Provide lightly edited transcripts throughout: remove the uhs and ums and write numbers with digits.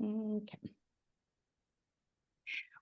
Okay.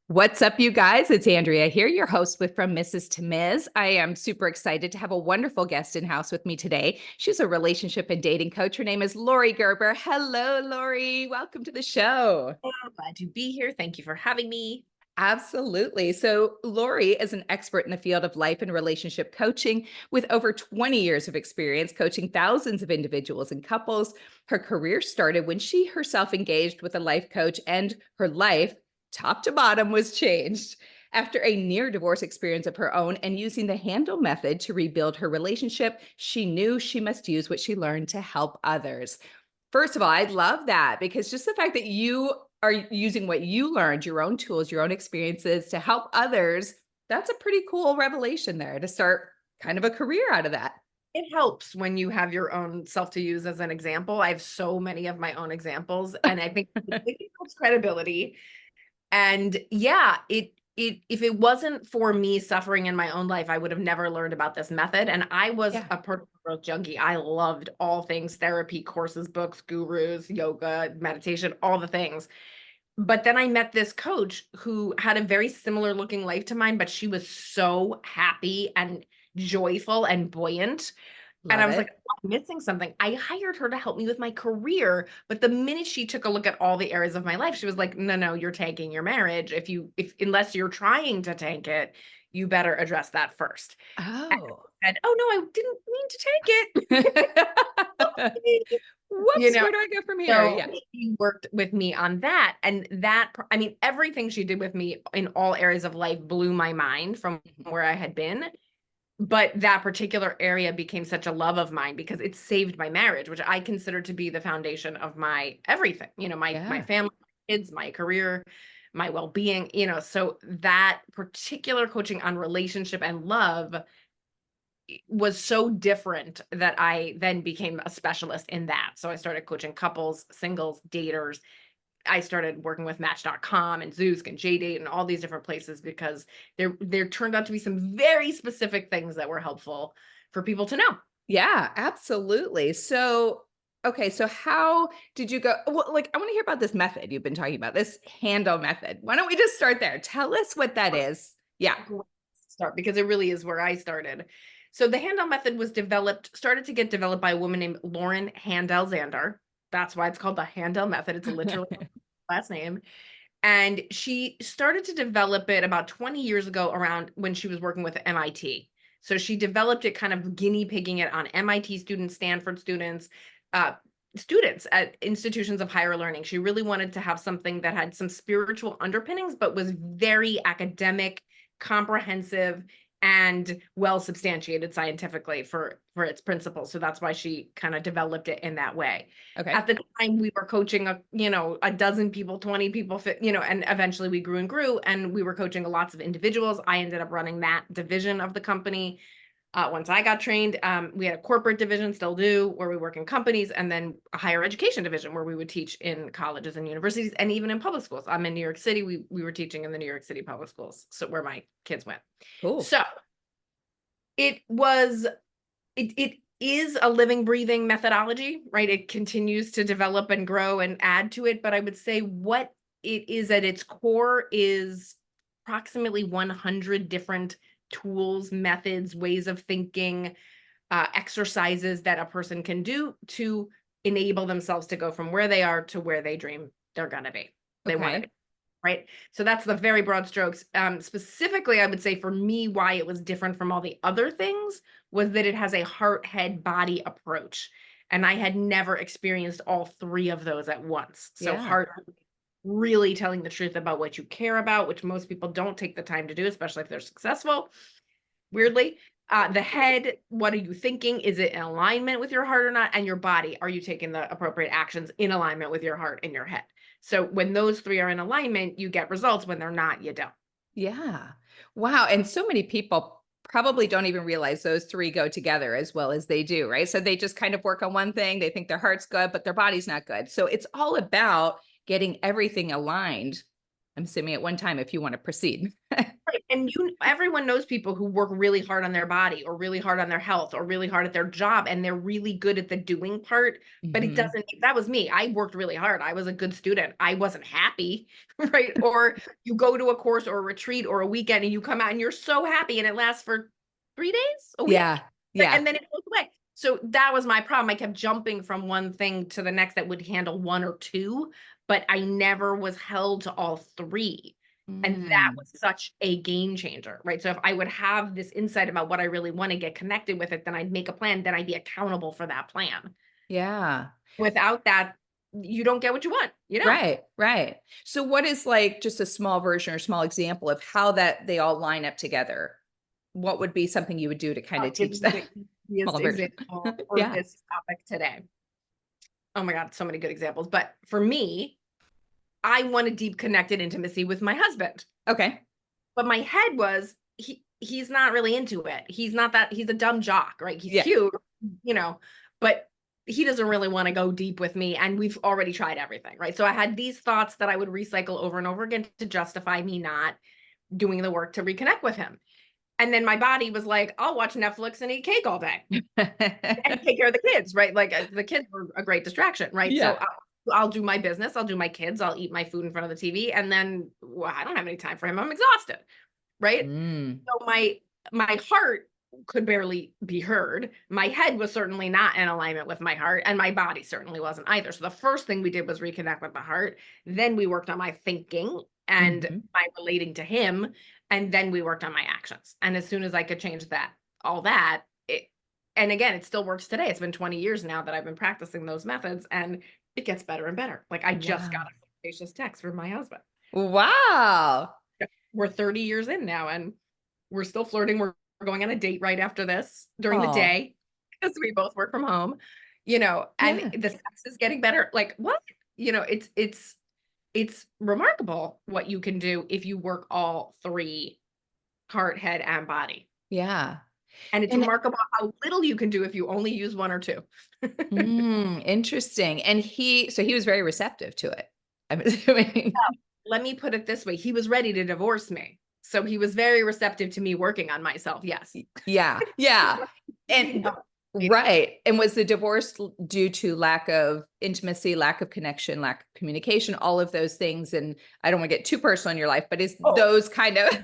What's up, you guys? It's Andrea here, your host with From Mrs. to Ms. I am super excited to have a wonderful guest in house with me today. She's a relationship and dating coach. Her name is Laurie Gerber. Hello, Laurie. Welcome to the show. Oh, glad to be here. Thank you for having me. Absolutely. So, Laurie is an expert in the field of life and relationship coaching with over 20 years of experience coaching thousands of individuals and couples. Her career started when she herself engaged with a life coach, and her life, top to bottom, was changed. After a near divorce experience of her own and using the Handel Method to rebuild her relationship, she knew she must use what she learned to help others. First of all, I love that because just the fact that you are using what you learned, your own tools, your own experiences to help others, that's a pretty cool revelation there to start kind of a career out of that. It helps when you have your own self to use as an example. I have so many of my own examples, and I think it builds credibility. And yeah, it if it wasn't for me suffering in my own life, I would have never learned about this method. And I was Yeah. a personal growth junkie. I loved all things therapy, courses, books, gurus, yoga, meditation, all the things. But then I met this coach who had a very similar looking life to mine, but she was so happy and joyful and buoyant. And I Love was it. like, "I'm missing something." I hired her to help me with my career, but the minute she took a look at all the areas of my life, she was like, "No, no, you're tanking your marriage. If unless you're trying to tank it, you better address that first." And Oh. I said, "Oh no, I didn't mean to tank it." You Whoops, know, where do I go from here? so Yeah. she worked with me on that, and I mean, everything she did with me in all areas of life blew my mind from Mhm. where I had been. But that particular area became such a love of mine because it saved my marriage, which I consider to be the foundation of my everything. My Yeah. family, my kids, my career, my well-being. So that particular coaching on relationship and love was so different that I then became a specialist in that. So I started coaching couples, singles, daters. I started working with Match.com and Zoosk and JDate and all these different places because there turned out to be some very specific things that were helpful for people to know. Yeah, absolutely. So, okay, so how did you go? Well, like, I want to hear about this method you've been talking about, this Handel method. Why don't we just start there? Tell us what that is. Yeah. Great start because it really is where I started. So the Handel method started to get developed by a woman named Lauren Handel Zander. That's why it's called the Handel method. It's literally her last name. And she started to develop it about 20 years ago around when she was working with MIT. So she developed it kind of guinea pigging it on MIT students, Stanford students, uh, students at institutions of higher learning. She really wanted to have something that had some spiritual underpinnings, but was very academic, comprehensive, and well substantiated scientifically for its principles. So that's why she kind of developed it in that way. Okay. At the time we were coaching a dozen people, 20 people, and eventually we grew and grew, and we were coaching lots of individuals. I ended up running that division of the company. Once I got trained, we had a corporate division, still do, where we work in companies, and then a higher education division where we would teach in colleges and universities and even in public schools. I'm in New York City. We were teaching in the New York City public schools, so where my kids went. Cool. So it was it is a living, breathing methodology, right? It continues to develop and grow and add to it, but I would say what it is at its core is approximately 100 different tools, methods, ways of thinking, exercises that a person can do to enable themselves to go from where they are to where they dream they're gonna be. They want to Okay. be, right? So that's the very broad strokes. Specifically, I would say for me, why it was different from all the other things was that it has a heart, head, body approach. And I had never experienced all three of those at once. So Yeah. heart, really telling the truth about what you care about, which most people don't take the time to do, especially if they're successful. Weirdly, the head, what are you thinking? Is it in alignment with your heart or not? And your body, are you taking the appropriate actions in alignment with your heart and your head? So when those three are in alignment, you get results. When they're not, you don't. Yeah. Wow. And so many people probably don't even realize those three go together as well as they do, right? So they just kind of work on one thing. They think their heart's good, but their body's not good. So it's all about getting everything aligned. I'm assuming at one time if you want to proceed. Right, and everyone knows people who work really hard on their body or really hard on their health or really hard at their job, and they're really good at the doing part, but it Mhm. doesn't that was me. I worked really hard. I was a good student. I wasn't happy, right? Or you go to a course or a retreat or a weekend and you come out and you're so happy and it lasts for 3 days, a week, Yeah. Yeah. and then it goes away. So that was my problem. I kept jumping from one thing to the next that would handle 1 or 2, but I never was held to all 3. And that Mm. was such a game changer, right? So if I would have this insight about what I really want to get connected with it, then I'd make a plan, then I'd be accountable for that plan. Yeah. Without that, you don't get what you want, you know? Right, right. So what is like just a small version or small example of how that they all line up together? What would be something you would do to kind I'll of give teach you that the easiest small version? example for Yeah. this topic today. Oh my God, so many good examples. But for me, I want a deep connected intimacy with my husband. Okay. But my head was he's not really into it. He's not that he's a dumb jock, right? He's Yeah. cute, you know, but he doesn't really want to go deep with me and we've already tried everything, right? So I had these thoughts that I would recycle over and over again to justify me not doing the work to reconnect with him. And then my body was like, I'll watch Netflix and eat cake all day and take care of the kids, right? Like the kids were a great distraction, right? So Yeah. I'll do my business, I'll do my kids, I'll eat my food in front of the TV, and then well, I don't have any time for him. I'm exhausted, right? Mm. So my heart could barely be heard. My head was certainly not in alignment with my heart, and my body certainly wasn't either. So the first thing we did was reconnect with the heart. Then we worked on my thinking and Mhm. my relating to him, and then we worked on my actions. And as soon as I could change that, all that, and again, it still works today. It's been 20 years now that I've been practicing those methods, and it gets better and better. Like I just got Wow. a flirtatious text from my husband. Wow. We're 30 years in now, and we're still flirting. We're going on a date right after this during the Oh, day because we both work from home, and yeah. the sex is getting better. Like what? It's remarkable what you can do if you work all 3, heart, head, and body. Yeah. And it's And remarkable how little you can do if you only use 1 or 2. interesting. And he was very receptive to it, I'm assuming. Let me put it this way, he was ready to divorce me. So he was very receptive to me working on myself. Yes. Yeah. Yeah. And right. And was the divorce due to lack of intimacy, lack of connection, lack of communication, all of those things? And I don't want to get too personal in your life, but is Oh, those kind of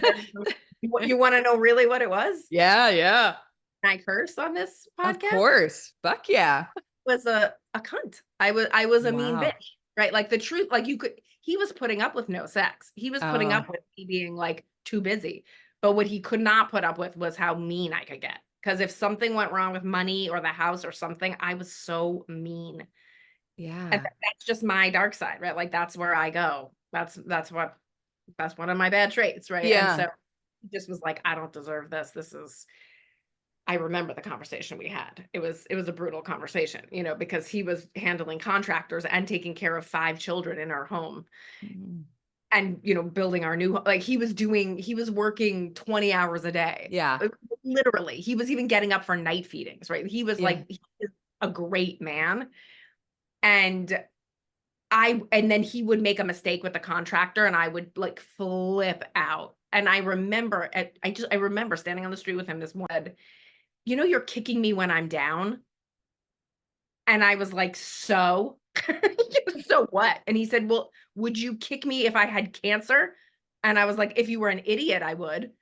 you want to know really what it was? Yeah, yeah. Can I curse on this Of podcast? course. Fuck yeah. Was a cunt. I was a mean Wow. bitch, right? Like the truth, like you could he was putting up with no sex. He was putting Oh, up with me being like too busy. But what he could not put up with was how mean I could get. Because if something went wrong with money or the house or something, I was so mean. And yeah. that's just my dark side, right? Like that's where I go. That's one of my bad traits, right? And Yeah. so he just was like, I don't deserve this. This is I remember the conversation we had. It was a brutal conversation, because he was handling contractors and taking care of 5 children in our home Mm. and, building our new like he was working 20 hours a day. Yeah. Literally. He was even getting up for night feedings, right? Yeah. He is a great man. And and then he would make a mistake with the contractor and I would like flip out. And I remember standing on the street with him this morning. You're kicking me when I'm down. And I was like, "So?" "So what?" And he said, "Well, would you kick me if I had cancer?" And I was like, "If you were an idiot, I would."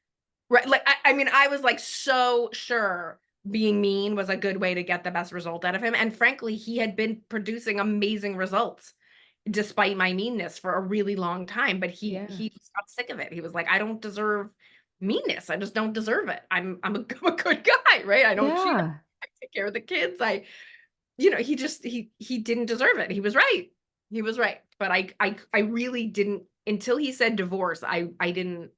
Right, like, I mean, I was, like, so sure being mean was a good way to get the best result out of him, and frankly, he had been producing amazing results despite my meanness for a really long time, but Yeah. he just got sick of it. He was like, "I don't deserve meanness. I just don't deserve it. I'm a good guy, right? I don't cheat. Yeah. I take care of the kids. He just he didn't deserve it. He was right. He was right. But I really didn't until he said divorce, It I didn't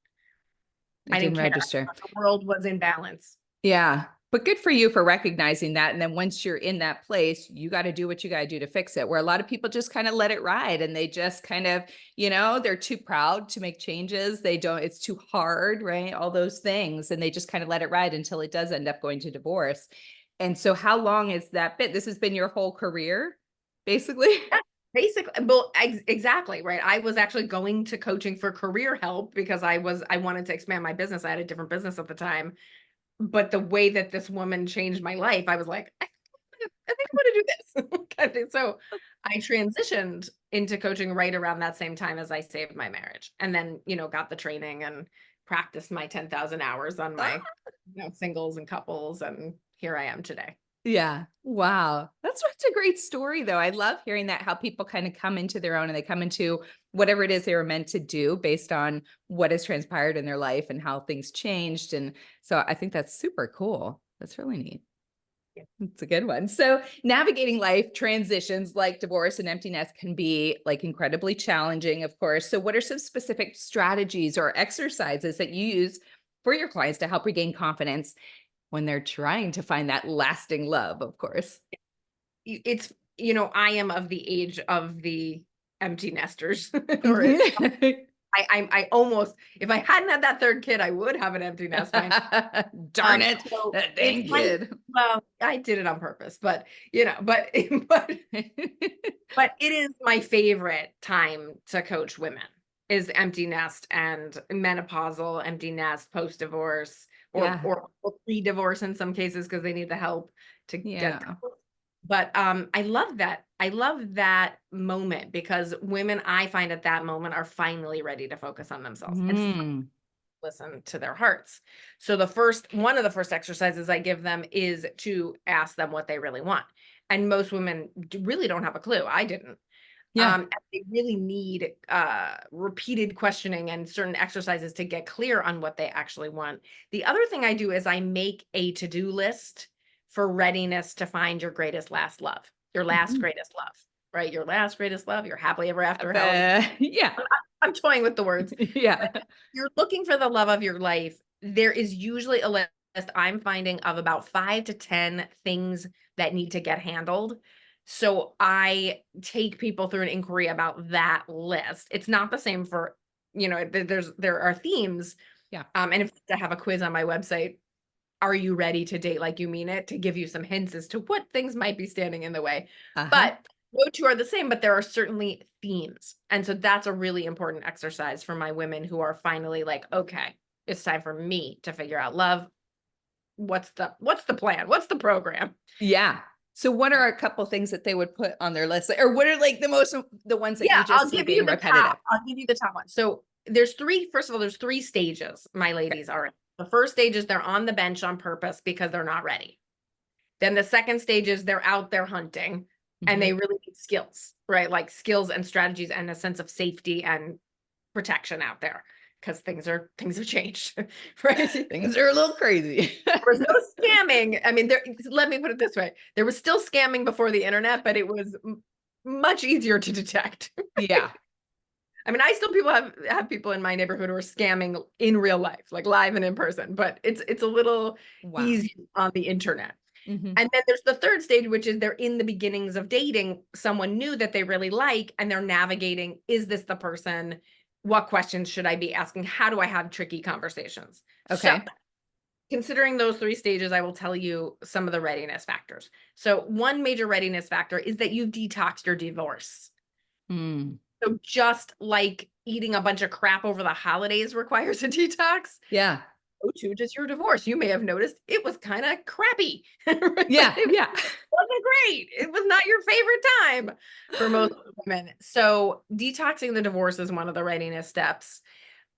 didn't care. I register. thought the world was in balance. Yeah. But good for you for recognizing that. And then once you're in that place, you got to do what you got to do to fix it. Where a lot of people just kind of let it ride and they just kind of, they're too proud to make changes. They don't, it's too hard, right? All those things. And they just kind of let it ride until it does end up going to divorce. And so, how long has that been? This has been your whole career, basically? Basically, well, exactly, right. I was actually going to coaching for career help because I wanted to expand my business. I had a different business at the time. But the way that this woman changed my life, I was like, I think I want to do this. Kind of thing. So I transitioned into coaching right around that same time as I saved my marriage. And then, got the training and practiced my 10,000 hours on Ah, my, singles and couples. And here I am today. yeah. Wow. That's such a great story, though. I love hearing that how people kind of come into their own and they come into whatever it is they were meant to do based on what has transpired in their life and how things changed. And so I think that's super cool. That's really neat. Yeah. It's a good one. So navigating life transitions like divorce and emptiness can be like incredibly challenging, of course. So what are some specific strategies or exercises that you use for your clients to help regain confidence when they're trying to find that lasting love, of course? It's, I am of the age of the empty nesters, or Mhm. I almost, if I hadn't had that third kid, I would have an empty nest by now. Darn it. So That it's dang my, kid. well, I did it on purpose, but but but it is my favorite time to coach women is empty nest and menopausal empty nest, post divorce, or Yeah. or pre-divorce in some cases because they need the help to get. Yeah. But I love that. I love that moment because women I find at that moment are finally ready to focus on themselves and Mm. listen to their hearts. So the first one of the first exercises I give them is to ask them what they really want. And most women really don't have a clue. I didn't. Yeah. And they really need repeated questioning and certain exercises to get clear on what they actually want. The other thing I do is I make a to-do list for readiness to find your greatest last love, your last Mhm. greatest love, right? Your last greatest love, your happily ever after, however. Yeah. I'm toying with the words. Yeah. You're looking for the love of your life, there is usually a list I'm finding of about 5 to 10 things that need to get handled. So I take people through an inquiry about that list. It's not the same for, there are themes. Yeah. And if I have a quiz on my website, are you ready to date like you mean it? To give you some hints as to what things might be standing in the way. Uh-huh. But no two are the same, but there are certainly themes. And so that's a really important exercise for my women who are finally like, okay, it's time for me to figure out love. What's the plan? What's the program? Yeah. So what are a couple things that they would put on their list? Or what are like the ones that you Yeah, just see being repetitive? I'll give you the top one. So there's three, first of all, there's three stages my Okay. ladies are in. The first stage is they're on the bench on purpose because they're not ready. Then the second stage is they're out there hunting and Mhm. they really need skills, right? Like skills and strategies and a sense of safety and protection out there because things have changed, right? There Things are a little crazy. was no scamming. I mean, let me put it this way. There was still scamming before the internet, but it was much easier to detect. Yeah. I mean, I still people have people in my neighborhood who are scamming in real life, like live and in person, but it's a little Wow. easier on the internet. Mhm. And then there's the third stage, which is they're in the beginnings of dating someone new that they really like, and they're navigating, is this the person? What questions should I be asking? How do I have tricky conversations? So, Okay. considering those three stages, I will tell you some of the readiness factors. So, one major readiness factor is that you've detoxed your divorce. Mm. So, just like eating a bunch of crap over the holidays requires a detox, Yeah. so too does your divorce. You may have noticed it was kind of crappy. Right? Yeah. It Yeah. wasn't great. It was not your favorite time for most women. So detoxing the divorce is one of the readiness steps.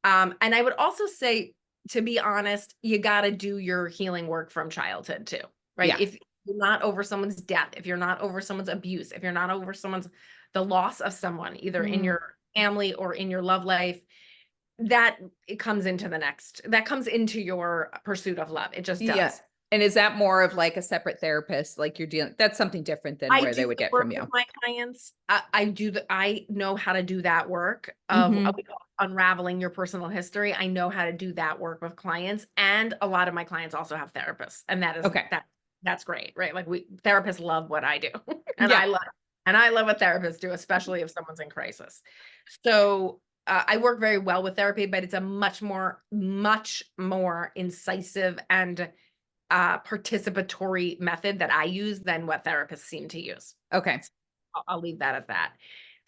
And I would also say, to be honest, you got to do your healing work from childhood too, right? Yeah. If you're not over someone's death, if you're not over someone's abuse, if you're not over the loss of someone, either in Mm. your family or in your love life, that it comes into that comes into your pursuit of love. It just Yeah. does. And is that more of like a separate therapist? Like you're dealing, that's something different than I where do they would the get work from with you. my clients. I know how to do that work of Mhm. unraveling your personal history. I know how to do that work with clients, and a lot of my clients also have therapists, and Okay. that's great, right? Like we therapists love what I do, and Yeah. I love what therapists do, especially if someone's in crisis. So I work very well with therapy, but it's a much more incisive and participatory method that I use than what therapists seem to use. Okay. I'll leave that at that.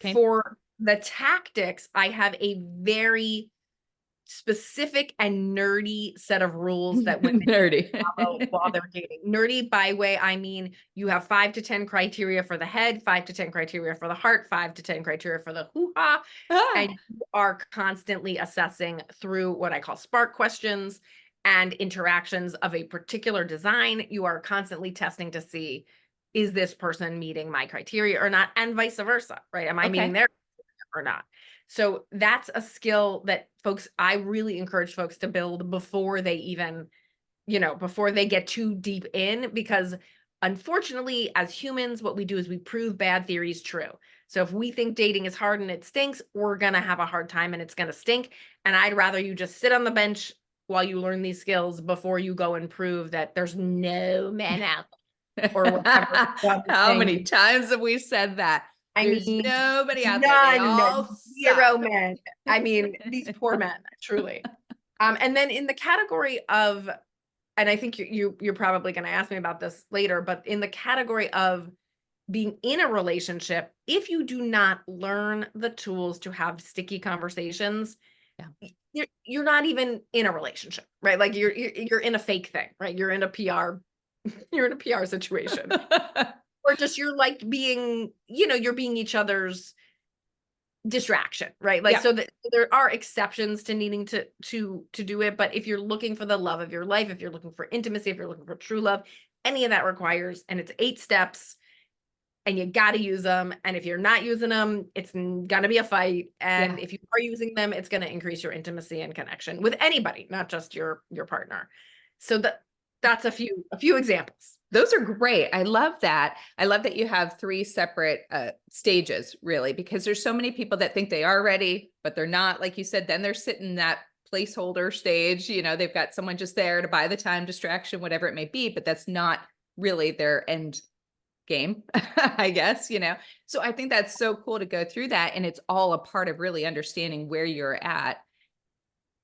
Okay. For the tactics, I have a very specific and nerdy set of rules that women Nerdy. follow while they're dating. Nerdy by way, I mean, you have 5 to 10 criteria for the head, 5 to 10 criteria for the heart, 5 to 10 criteria for the hoo-ha. Ah, And you are constantly assessing through what I call spark questions and interactions of a particular design. You are constantly testing to see, is this person meeting my criteria or not? And vice versa, right? Am I meeting okay. their or not? So that's a skill that I really encourage folks to build before they even, before they get too deep in, because unfortunately, as humans, what we do is we prove bad theories true. So if we think dating is hard and it stinks, we're going to have a hard time and it's going to stink. And I'd rather you just sit on the bench while you learn these skills before you go and prove that there's no men out there or whatever How many thing. times have we said that? I There's mean, nobody out there. They none, all 0 suck. men. I mean, these poor men, truly. And then in the category of, and I think you're probably going to ask me about this later, but in the category of being in a relationship, if you do not learn the tools to have sticky conversations, you're not even in a relationship, right? Like you're in a fake thing, right? You're in a PR situation. Or just you're like being, you're being each other's distraction, right? Like, Yeah. so that there are exceptions to needing to do it, but if you're looking for the love of your life, if you're looking for intimacy, if you're looking for true love, any of that requires, and it's 8 steps, and you got to use them. And if you're not using them, it's gonna be a fight. And Yeah. if you are using them, it's going to increase your intimacy and connection with anybody, not just your partner. So that's a few examples. Those are great. I love that. I love that you have 3 separate stages, really, because there's so many people that think they are ready, but they're not. Like you said, then they're sitting in that placeholder stage. They've got someone just there to buy the time, distraction, whatever it may be, but that's not really their end game, I guess. So I think that's so cool to go through that. And it's all a part of really understanding where you're at.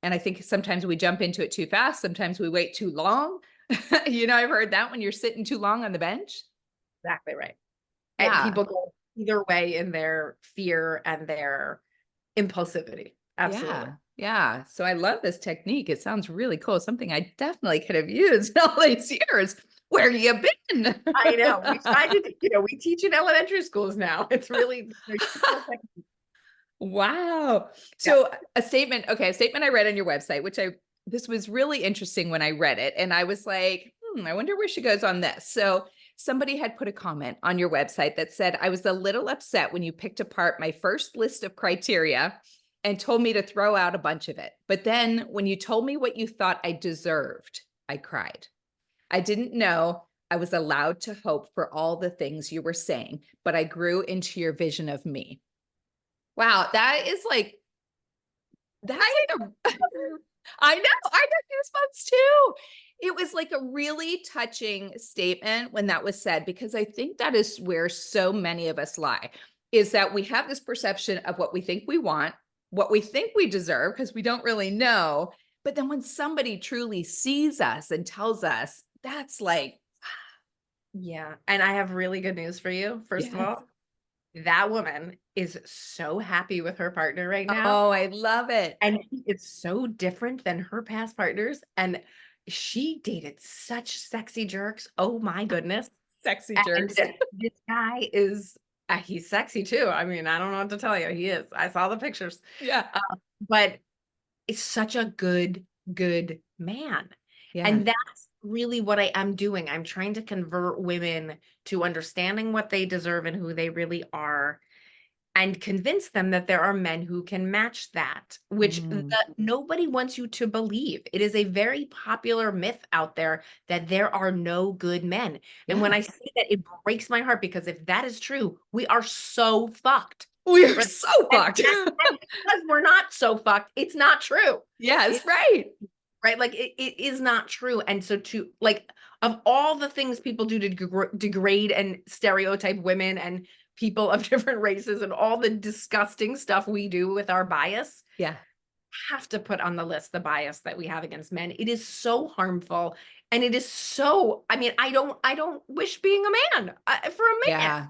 And I think sometimes we jump into it too fast. Sometimes we wait too long. I've heard that when you're sitting too long on the bench. Exactly right. And Yeah. people go either way in their fear and their impulsivity. Absolutely. Yeah. Yeah. So I love this technique. It sounds really cool. Something I definitely could have used all these years. Where you been? I know. We tried to, we teach in elementary schools now. It's really Wow. yeah. So a statement I read on your website, this was really interesting when I read it. And I was like, I wonder where she goes on this. So somebody had put a comment on your website that said, I was a little upset when you picked apart my first list of criteria and told me to throw out a bunch of it. But then when you told me what you thought I deserved, I cried. I didn't know I was allowed to hope for all the things you were saying, but I grew into your vision of me. Wow, that's like a I know, I got goosebumps too. It was like a really touching statement when that was said, because I think that is where so many of us lie, is that we have this perception of what we think we want, what we think we deserve, because we don't really know. But then when somebody truly sees us and tells us, that's like, Yeah. And I have really good news for you. First of yes. all, that woman is so happy with her partner right now. Oh, I love it. And it's so different than her past partners. And she dated such sexy jerks. Oh my goodness. Sexy And jerks. this guy is, he's sexy too. I mean, I don't know what to tell you. He is. I saw the pictures. Yeah. But it's such a good man. Yeah. And that's really what I am doing. I'm trying to convert women to understanding what they deserve and who they really are, and convince them that there are men who can match that, which Mm. nobody wants you to believe. It is a very popular myth out there that there are no good men. And when Yeah. I say that, it breaks my heart, because if that is true, we are so fucked. We are Right? so And, fucked. and because we're not so fucked, it's not true. Yes, right. Right? Like it is not true. And so to like, of all the things people do to degrade and stereotype women and people of different races and all the disgusting stuff we do with our bias, Yeah. have to put on the list the bias that we have against men. It is so harmful. And it is so, I mean, I don't wish being a man for a man. Yeah.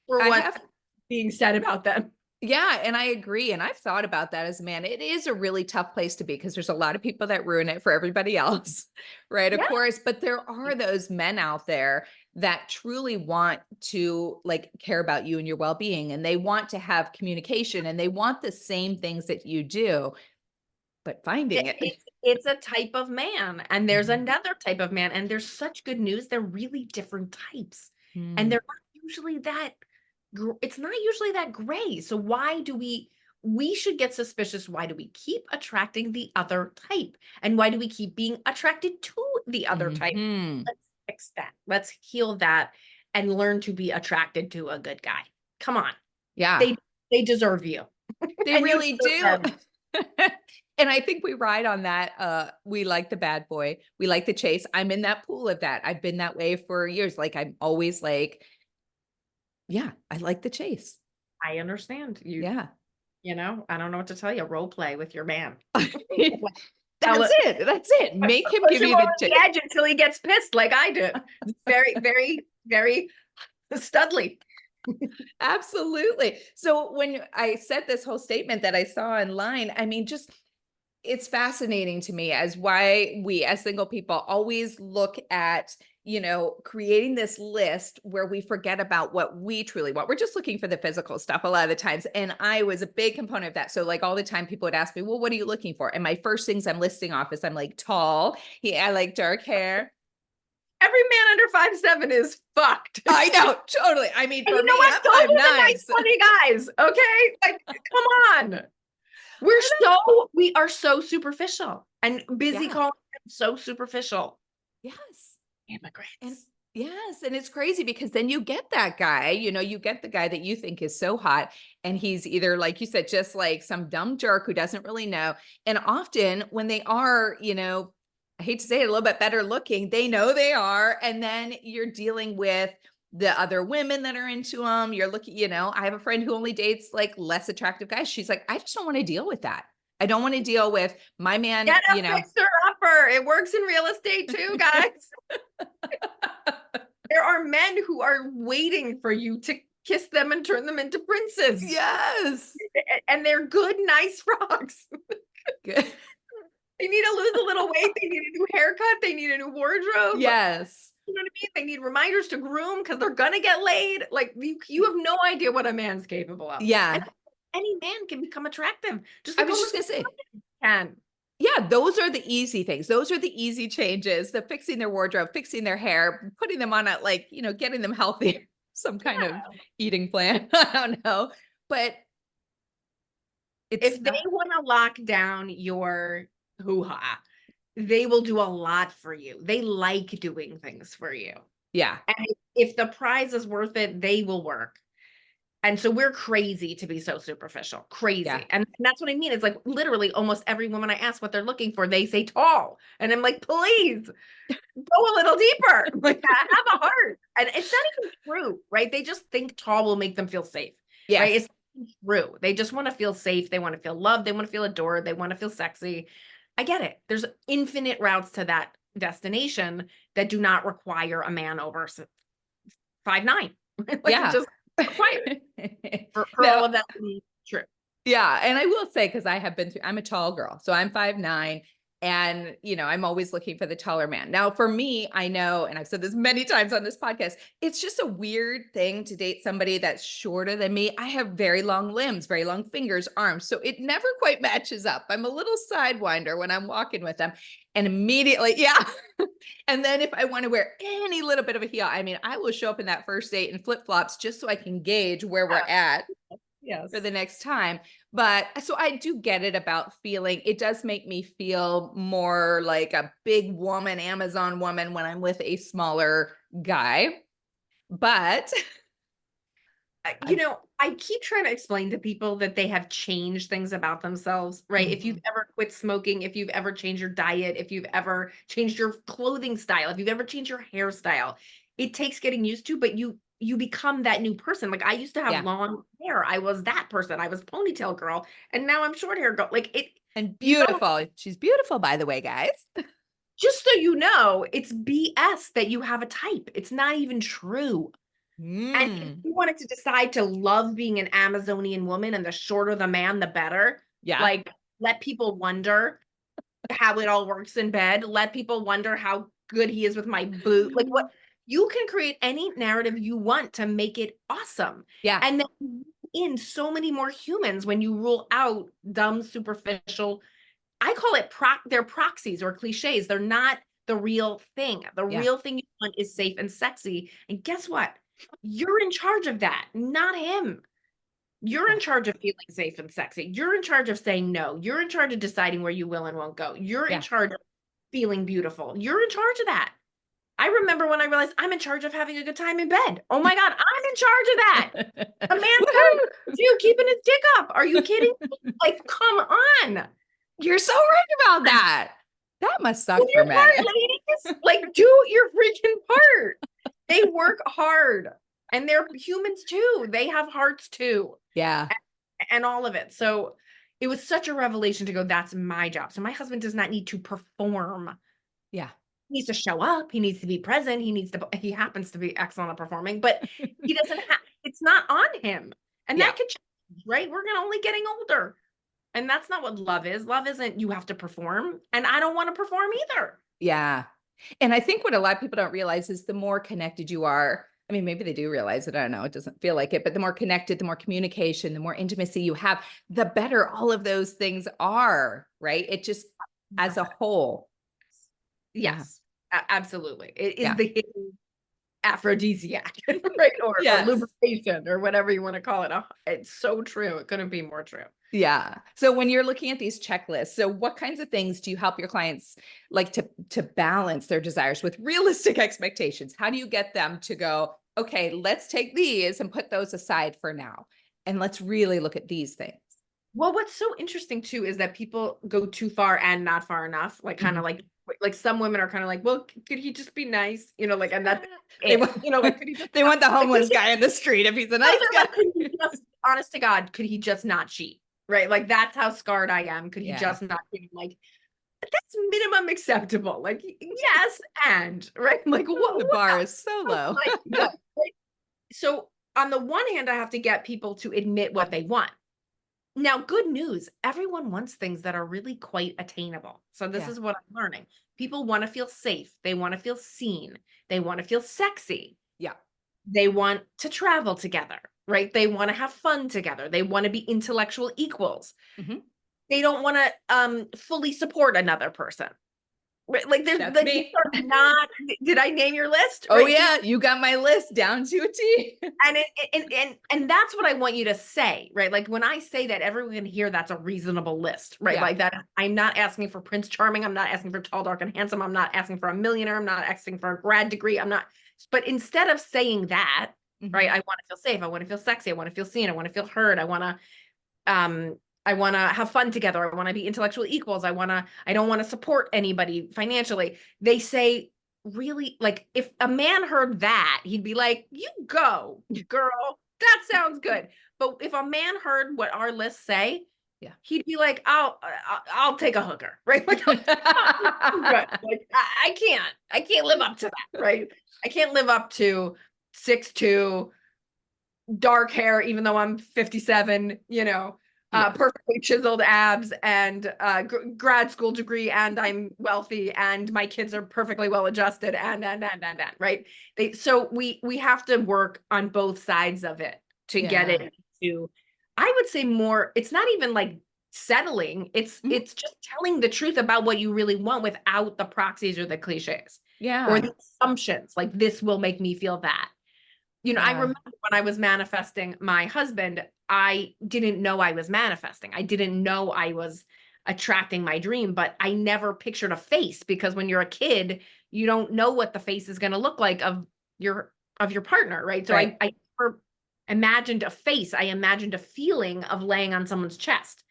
for I what's have being said about them. Yeah, and I agree, and I've thought about that as a man. It is a really tough place to be because there's a lot of people that ruin it for everybody else, right? Of Yeah. course, but there are those men out there that truly want to like care about you and your well-being, and they want to have communication and they want the same things that you do, but finding it. It's a type of man, and there's Mhm. another type of man, and there's such good news. They're really different types, and Mm, they're not usually that. It's not usually that gray. So why do we should get suspicious? Why do we keep attracting the other type, and why do we keep being attracted to the other type? mhm. Let's fix that. Let's heal that, and learn to be attracted to a good guy. Come on, Yeah, they they deserve you, they and you really deserve do. them. And I think we ride on that, we like the bad boy, we like the chase. I'm in that pool of that. I've been that way for years. Like, I'm always like, yeah, I like the chase. I understand you. Yeah. I don't know what to tell you. Role play with your man. Tell That's it, it, that's it. Make him push give him you over the the chase. edge until he gets pissed like I did. It's very, very, very studly. Absolutely. So when I said this whole statement that I saw online, I mean, just it's fascinating to me as why we as single people always look at, creating this list where we forget about what we truly want. We're just looking for the physical stuff a lot of the times. And I was a big component of that. So like all the time people would ask me, well, what are you looking for? And my first things I'm listing off is I'm like tall. I like dark hair. Every man under 5'7" is fucked. I know, totally. I mean, And for you know me, what? I'm So are five the nine. nice, funny guys. Okay, like come on. We are so superficial and busy Yeah. calling them so superficial. Yes. And Immigrants. yes, and it's crazy because then you get that guy, you get the guy that you think is so hot, and he's either, like you said, just like some dumb jerk who doesn't really know. And often when they are, I hate to say it, a little bit better looking, they know they are. And then you're dealing with the other women that are into them. You're looking, I have a friend who only dates like less attractive guys. She's like, I just don't want to deal with that. I don't want to deal with my man, Get a fixer-upper. It works in real estate too, guys. There are men who are waiting for you to kiss them and turn them into princes. Yes. And they're good, nice frogs. Good. They need to lose a little weight. They need a new haircut. They need a new wardrobe. Yes. You know what I mean? They need reminders to groom because they're gonna get laid. Like you have no idea what a man's capable of. And Yeah. any man can become attractive. Just I like was almost just gonna say, can. yeah, those are the easy things. Those are the easy changes, the fixing their wardrobe, fixing their hair, putting them on a like, getting them healthy, some kind of Yeah. eating plan. I don't know. But it's If they not, want to lock down your hoo-ha, they will do a lot for you. They like doing things for you. yeah, And if the prize is worth it, they will work. And so we're crazy to be so superficial, yeah, crazy. And that's what I mean. It's like literally almost every woman I ask what they're looking for, they say tall. And I'm like, please go a little deeper. Like, have a heart. And it's not even true, right? They just think tall will make them feel safe, right? yes, It's not true. They just want to feel safe. They want to feel loved. They want to feel adored. They want to feel sexy. I get it. There's infinite routes to that destination that do not require a man over 5'9". Like it yeah. just required for No, all of that to be true. yeah, and I will say, because I have been through I'm a tall girl, so I'm 5'9", and, I'm always looking for the taller man. Now, for me, I know, and I've said this many times on this podcast, it's just a weird thing to date somebody that's shorter than me. I have very long limbs, very long fingers, arms, so it never quite matches up. I'm a little sidewinder when I'm walking with them, and immediately yeah. And then if I wanna wear any little bit of a heel, I mean, I will show up in that first date in flip-flops just so I can gauge where we're at for Yes. the next time. But so I do get it about feeling, it does make me feel more like a big woman, Amazon woman when I'm with a smaller guy. But I, I keep trying to explain to people that they have changed things about themselves, right? If you've Mhm. ever quit smoking, if you've ever changed your diet, if you've ever changed your clothing style, if you've ever changed your hairstyle, it takes getting used to, but you become that new person. Like I used to have Yeah. long hair. I was that person. I was ponytail girl, and now I'm short hair girl. Like it, And you don't beautiful. She's beautiful, by the way, guys. just so you know, it's BS that you have a type. It's not even true. And if Mm. you wanted to decide to love being an Amazonian woman and the shorter the man, the better, Yeah. like let people wonder how it all works in bed. Let people wonder how good he is with my boot. Like what you can create any narrative you want to make it awesome. Yeah. And then in so many more humans when you rule out dumb, superficial, I call it they're proxies or cliches. They're not the real thing. The Yeah. real thing you want is safe and sexy. And guess what? You're in charge of that, not him. You're Yeah. in charge of feeling safe and sexy. You're in charge of saying no. You're in charge of deciding where you will and won't go. You're in Yeah. charge of feeling beautiful. You're in charge of that. I remember when I realized I'm in charge of having a good time in bed. Oh my God, I'm in charge of that. A man's got to Woohoo! do keeping his dick up. Are you kidding me? Like, come on. You're so right about that. That must Do suck for your men. part, ladies. Like, do your freaking part. They work hard and they're humans too. They have hearts too. Yeah. And all of it. So it was such a revelation to go, that's my job. So my husband does not need to perform. Yeah. He needs to show up. He needs to be present. He happens to be excellent at performing, but he doesn't have, it's not on him. And Yeah. that could change, right? We're gonna only getting older. And that's not what love is. Love isn't you have to perform. And I don't want to perform either. Yeah. And I think what a lot of people don't realize is the more connected you are, I mean, maybe they do realize it. I don't know. It doesn't feel like it, but the more connected, the more communication, the more intimacy you have, the better all of those things are, right? It just as a whole. Yeah. Yes, absolutely. It is Yeah. the hidden aphrodisiac, right? Or Yes. lubrication or whatever you want to call it. It's so true. It couldn't be more true. Yeah. So when you're looking at these checklists, so what kinds of things do you help your clients like to balance their desires with realistic expectations? How do you get them to go, okay, let's take these and put those aside for now. And let's really look at these things. Well, what's so interesting too is that people go too far and not far enough. Like kind of Mhm. like some women are kind of like, well, could he just be nice? Like, and that's They it. want, Like, could he just they want the like, could homeless he guy in the street if he's a those nice are guy. like, could he just, honest to God, could he just not cheat? Right? Like that's how scarred I am. Could he Yeah. just not cheat? Like that's minimum acceptable. Like yes, and right? Like The what bar else? is so low. Like, yeah, right? So on the one hand, I have to get people to admit what they want. Now, good news, everyone wants things that are really quite attainable. So this Yeah. is what I'm learning. People want to feel safe. They want to feel seen. They want to feel sexy. Yeah. They want to travel together, right? They want to have fun together. They want to be intellectual equals. Mhm. They don't want to fully support another person. Right? Like there's That's like these me. are not, did I name your list? Oh Right? yeah, you got my list down to a T. And that's what I want you to say, right? Like when I say that, everyone can hear that's a reasonable list, right? Yeah. Like that I'm not asking for Prince Charming, I'm not asking for tall, dark, and handsome, I'm not asking for a millionaire, I'm not asking for a grad degree, I'm not, but instead of saying that, right, Mhm. I want to feel safe, I want to feel sexy, I want to feel seen, I want to feel heard, I want to have fun together, I want to be intellectual equals, I don't want to support anybody financially. They say, really, like if a man heard that, he'd be like, you go, girl, that sounds good. But if a man heard what our lists say, Yeah. he'd be like, I'll take a hooker, right? Like, good. Like I can't live up to that, right? I can't live up to 6'2", dark hair, even though I'm 57, Yeah. perfectly chiseled abs and grad school degree, and I'm wealthy, and my kids are perfectly well adjusted, and, right? So we have to work on both sides of it to get Yeah. it to, I would say more, it's not even like settling, Mhm. it's just telling the truth about what you really want without the proxies or the cliches or Yeah. the assumptions, like this will make me feel that. I Yeah. remember when I was manifesting my husband, I didn't know I was manifesting. I didn't know I was attracting my dream, but I never pictured a face because when you're a kid, you don't know what the face is going to look like of your partner, right? So Right. I never imagined a face. I imagined a feeling of laying on someone's chest,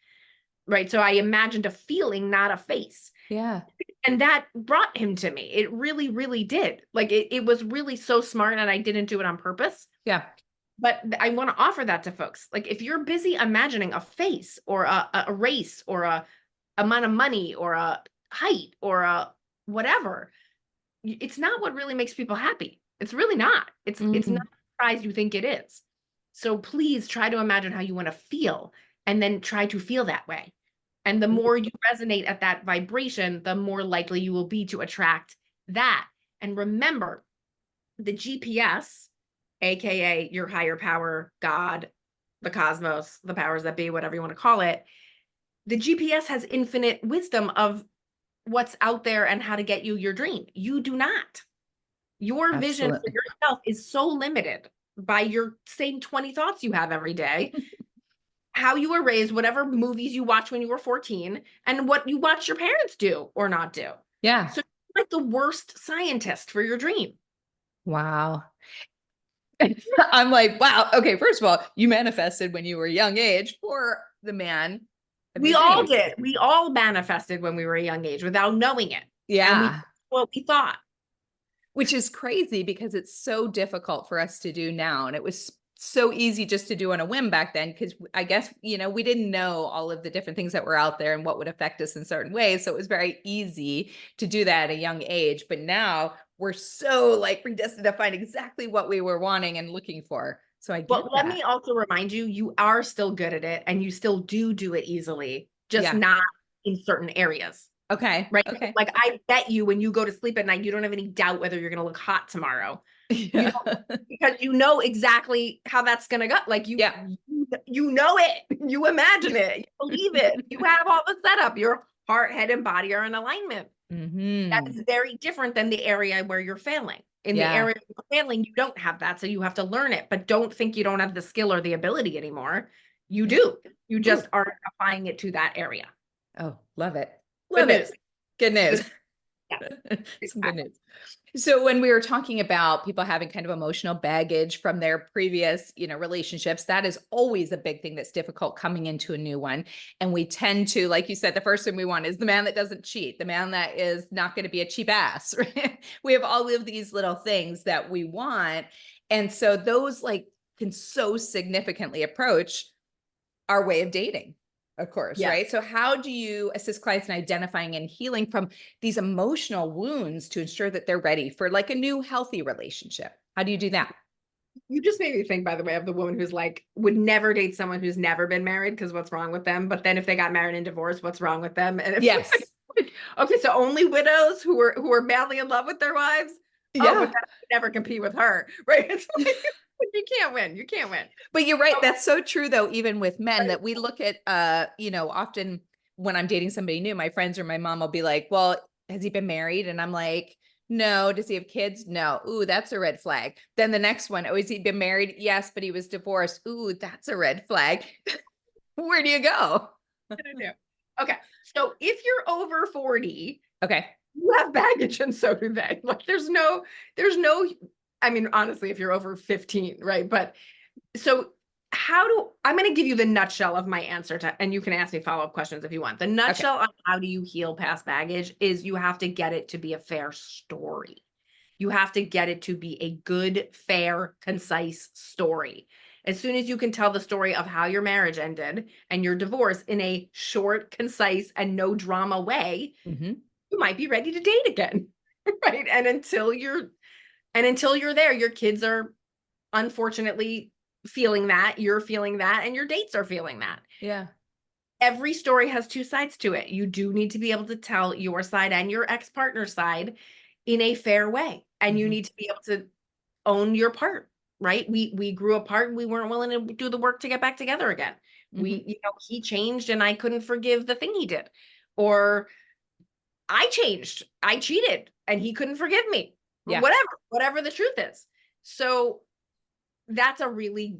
right? So I imagined a feeling, not a face. Yeah. And that brought him to me. It really, really did. Like it was really so smart, and I didn't do it on purpose. Yeah. But I want to offer that to folks. Like if you're busy imagining a face or a race or a amount of money or a height or a whatever, it's not what really makes people happy. It's really not. It's Mhm. not. surprise you think it is. So please try to imagine how you want to feel and then try to feel that way. And the more you resonate at that vibration, the more likely you will be to attract that. And remember, the GPS, AKA your higher power, God, the cosmos, the powers that be, whatever you want to call it, the GPS has infinite wisdom of what's out there and how to get you your dream. You do not. Your vision for Absolutely. yourself is so limited by your same 20 thoughts you have every day, how you were raised, whatever movies you watched when you were 14, and what you watch your parents do or not do. Yeah. So you're like the worst scientist for your dream. Wow. I'm like, wow. Okay. First of all, you manifested when you were a young age for the man of We your all dreams. did. We all manifested when we were a young age without knowing it. And we Yeah. what we thought. Which is crazy because it's so difficult for us to do now. And it was so easy just to do on a whim back then, because I guess, we didn't know all of the different things that were out there and what would affect us in certain ways. So it was very easy to do that at a young age. But now we're so like predestined to find exactly what we were wanting and looking for. So I get But let that. me also remind you, you are still good at it and you still do it easily, just Yeah. not in certain areas. Okay. Right? Okay. Like I bet you when you go to sleep at night, you don't have any doubt whether you're going to look hot tomorrow. You Yeah. don't, because you know exactly how that's going to go. Like Yeah. you know it, you imagine it, you believe it, you have all the setup. Your heart, head, and body are in alignment. That Hmm. is very different than the area where you're failing. In the Yeah. area you're failing, you don't have that, so you have to learn it. But don't think you don't have the skill or the ability anymore. You Yeah. do. You Ooh. just aren't applying it to that area. Oh, love it. Good Love it. news. Good news. Good. Yeah, Some good exactly. news. So when we were talking about people having kind of emotional baggage from their previous, relationships, that is always a big thing that's difficult coming into a new one. And we tend to, like you said, the first thing we want is the man that doesn't cheat, the man that is not going to be a cheap ass. Right? We have all of these little things that we want. And so those like can so significantly approach our way of dating, of course, Yeah. right? So, how do you assist clients in identifying and healing from these emotional wounds to ensure that they're ready for like a new healthy relationship? How do you do that? You just made me think, by the way, of the woman who's like, would never date someone who's never been married because what's wrong with them? But then if they got married and divorced, what's wrong with them? And it's Yes. like, okay, so only widows who are madly in love with their wives. Oh, but Yeah. then I could never compete with her, right? It's like you can't win. You can't win. But you're right. So, That's so true, though, even with men that we look at, often when I'm dating somebody new, my friends or my mom will be like, well, has he been married? And I'm like, no. Does he have kids? No. Ooh, that's a red flag. Then the next one, oh, has he been married? Yes, but he was divorced. Ooh, that's a red flag. Where do you go? what to do? Okay, so if you're over 40, Okay. you have baggage and so do they. Like there's no, I mean, honestly, if you're over 15, right? But so I'm going to give you the nutshell of my answer to, and you can ask me follow-up questions if you want. The Okay. nutshell on how do you heal past baggage is you have to get it to be a fair story. You have to get it to be a good, fair, concise story. As soon as you can tell the story of how your marriage ended and your divorce in a short, concise, and no drama way, Hmm. you might be ready to date again. Right. And until you're there, your kids are unfortunately feeling that, you're feeling that, and your dates are feeling that. Yeah. Every story has two sides to it. You do need to be able to tell your side and your ex-partner's side in a fair way. And you Hmm. need to be able to own your part, right? We grew apart and we weren't willing to do the work to get back together again. Hmm. He changed and I couldn't forgive the thing he did. Or I changed, I cheated and he couldn't forgive me. Yeah. Whatever the truth is. So that's a really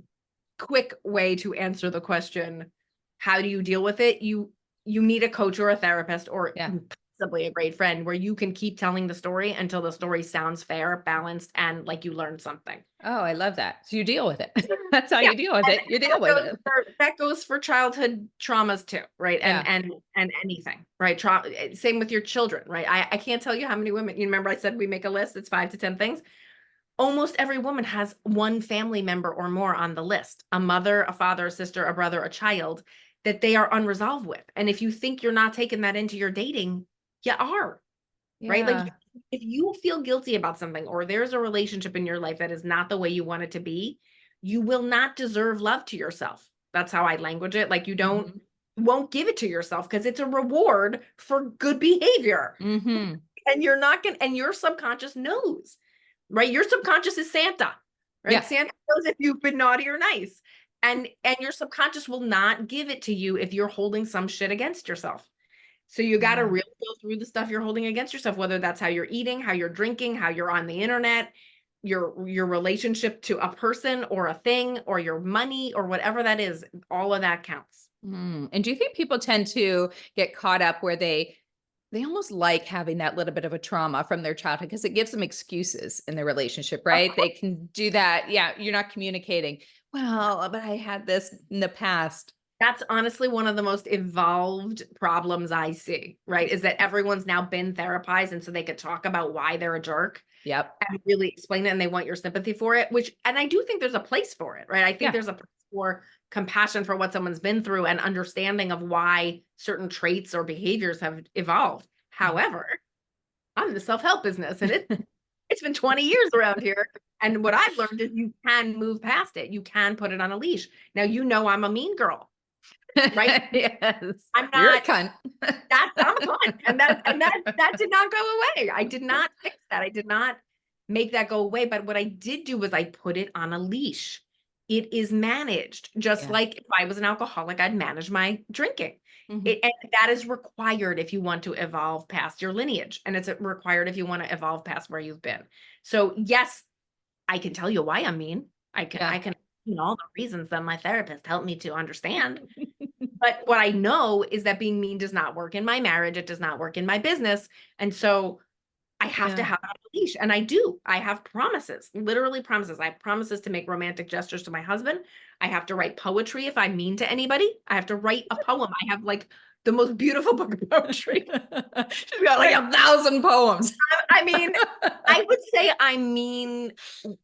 quick way to answer the question, how do you deal with it? You need a coach or a therapist or Yeah. possibly a great friend where you can keep telling the story until the story sounds fair, balanced, and like you learned something. Oh, I love that. So you deal with it. That's how Yeah. you deal with And it. You deal with it. that goes for childhood traumas too, right? And Yeah. and anything, right? Same with your children, right? I can't tell you how many women, you remember I said we make a list, it's 5 to 10 things. Almost every woman has one family member or more on the list, a mother, a father, a sister, a brother, a child that they are unresolved with. And if you think you're not taking that into your dating, you are. right? Like Yeah. if you feel guilty about something or there's a relationship in your life that is not the way you want it to be, you will not deserve love to yourself. That's how I language it. Like you don't Mhm. won't give it to yourself because it's a reward for good behavior. Mhm. And you're not going to, and your subconscious knows, right? Your subconscious is Santa, right? Yeah. Santa knows if you've been naughty or nice. And your subconscious will not give it to you if you're holding some shit against yourself. So you got to Yeah. really go through the stuff you're holding against yourself, whether that's how you're eating, how you're drinking, how you're on the internet, your relationship to a person or a thing or your money or whatever that is, all of that counts. And do you think people tend to get caught up where they almost like having that little bit of a trauma from their childhood because it gives them excuses in their relationship, Of right? They course. can do that. Yeah, you're not communicating. Well, but I had this in the past. That's honestly one of the most evolved problems I see, right? Is that everyone's now been therapized and so they could talk about why they're a jerk Yep. and really explain it and they want your sympathy for it, which, and I do think there's a place for it, right? I think Yeah. there's a place for compassion for what someone's been through and understanding of why certain traits or behaviors have evolved. Mhm. However, I'm in the self-help business and it's been 20 years around here. And what I've learned is you can move past it. You can put it on a leash. Now, I'm a mean girl, right? Yes. I'm You're a not cunt. I'm a cunt. And that did not go away. I did not fix that. I did not make that go away. But what I did do was I put it on a leash. It is managed, just Yeah. like if I was an alcoholic, I'd manage my drinking. Mhm. And that is required if you want to evolve past your lineage. And it's required if you want to evolve past where you've been. So yes, I can tell you why I'm mean. Yeah. I can, all the reasons that my therapist helped me to understand. But what I know is that being mean does not work in my marriage. It does not work in my business. And so I have to Yeah. have it on a leash. And I do. I have promises, literally promises. I have promises to make romantic gestures to my husband. I have to write poetry if I'm mean to anybody. I have to write a poem. I have like the most beautiful book of poetry. She's got like 1,000 poems. I mean, I would say I mean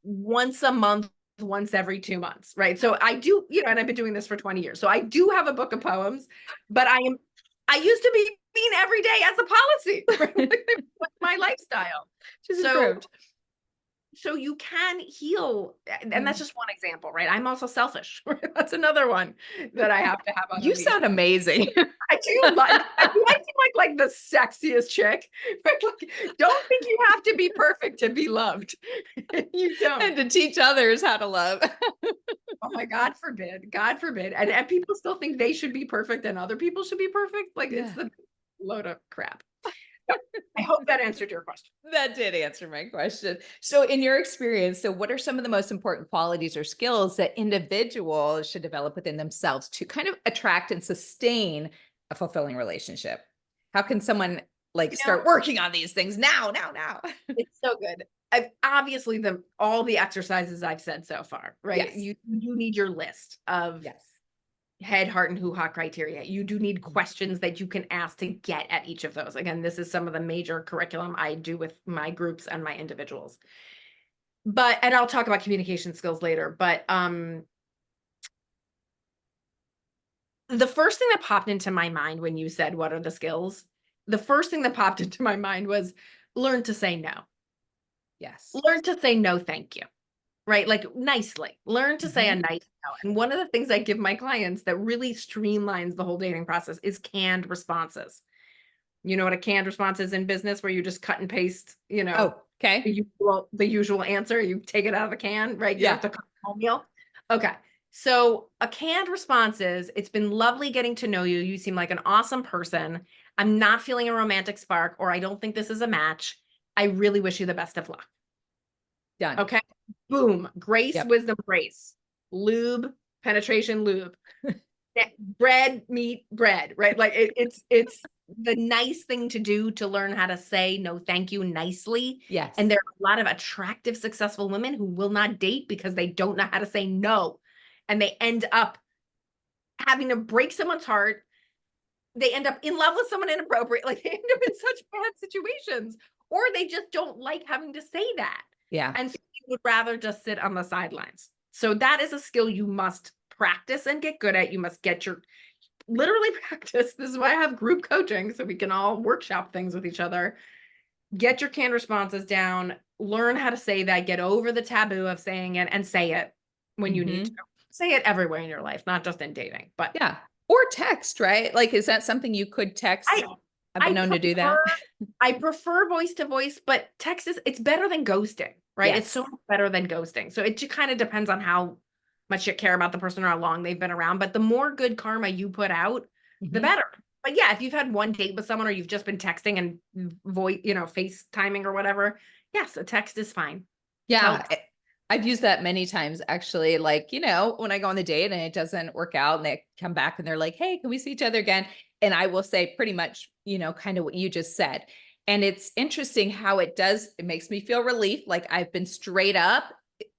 once a month, once every 2 months, right? So I do, and I've been doing this for 20 years. So I do have a book of poems, but I used to be mean every day as a policy, right? Like, that's my lifestyle. She's So improved. so you can heal, and Yeah. that's just one example, right? I'm also selfish. That's another one that I have to have on a You leash. sound amazing. I do like, I do I seem like the sexiest chick. Like, don't think you have to be perfect to be loved. You don't. And to teach others how to love. Oh my God forbid. God forbid. And people still think they should be perfect and other people should be perfect. Like it's Yeah. the load of crap. So, I hope that answered your question. That did answer my question. So, in your experience, so what are some of the most important qualities or skills that individuals should develop within themselves to kind of attract and sustain a fulfilling relationship? How can someone like You start know, working on these things now, now, now? it's so good. Obviously all the exercises I've said so far, right? Yes. You do need your list of Yes. head, heart, and hoo-ha criteria. You do need questions that you can ask to get at each of those. Again, this is some of the major curriculum I do with my groups and my individuals. And I'll talk about communication skills later, but the first thing that popped into my mind when you said, what are the skills? The first thing that popped into my mind was learn to say no. Yes. Learn to say no, thank you. Right? Like nicely. Learn to say a Mhm. nice no. And one of the things I give my clients that really streamlines the whole dating process is canned responses. You know what a canned response is in business where you just cut and paste, Oh, okay. the usual answer, you take it out of the can, right? You don't Yeah. have to cook a whole meal. Okay. So a canned response is, it's been lovely getting to know you. You seem like an awesome person. I'm not feeling a romantic spark, or I don't think this is a match. I really wish you the best of luck. Done. Okay. Boom. Grace, Yep. wisdom, grace. Lube, penetration, lube. Bread, meat, bread, right? Like it's the nice thing to do to learn how to say no thank you nicely. And Yes. there are a lot of attractive, successful women who will not date because they don't know how to say no. And they end up having to break someone's heart. They end up in love with someone inappropriate. Like they end up in such bad situations, or they just don't like having to say that. Yeah. And so they would rather just sit on the sidelines. So that is a skill you must practice and get good at. You must get your literally practice. This is why I have group coaching, so we can all workshop things with each other. get your canned responses down, learn how to say that, get over the taboo of saying it, and say it when you need to. Say it everywhere in your life, not just in dating, but Yeah. Or text, right? Like, is that something you could text? I've been I known to do prefer that. I prefer voice to voice, but text it's better than ghosting, right? It's so Yes. much better than ghosting. So it just kind of depends on how much you care about the person or how long they've been around. But the more good karma you put out, the Mhm. better. But yeah, if you've had one date with someone or you've just been texting and voice, FaceTiming or whatever, yes, a text is fine. Yeah. Helps. I've used that many times actually. Like, when I go on the date and it doesn't work out and they come back and they're like, hey, can we see each other again? And I will say pretty much, kind of what you just said. And it's interesting how it makes me feel relief. Like I've been straight up.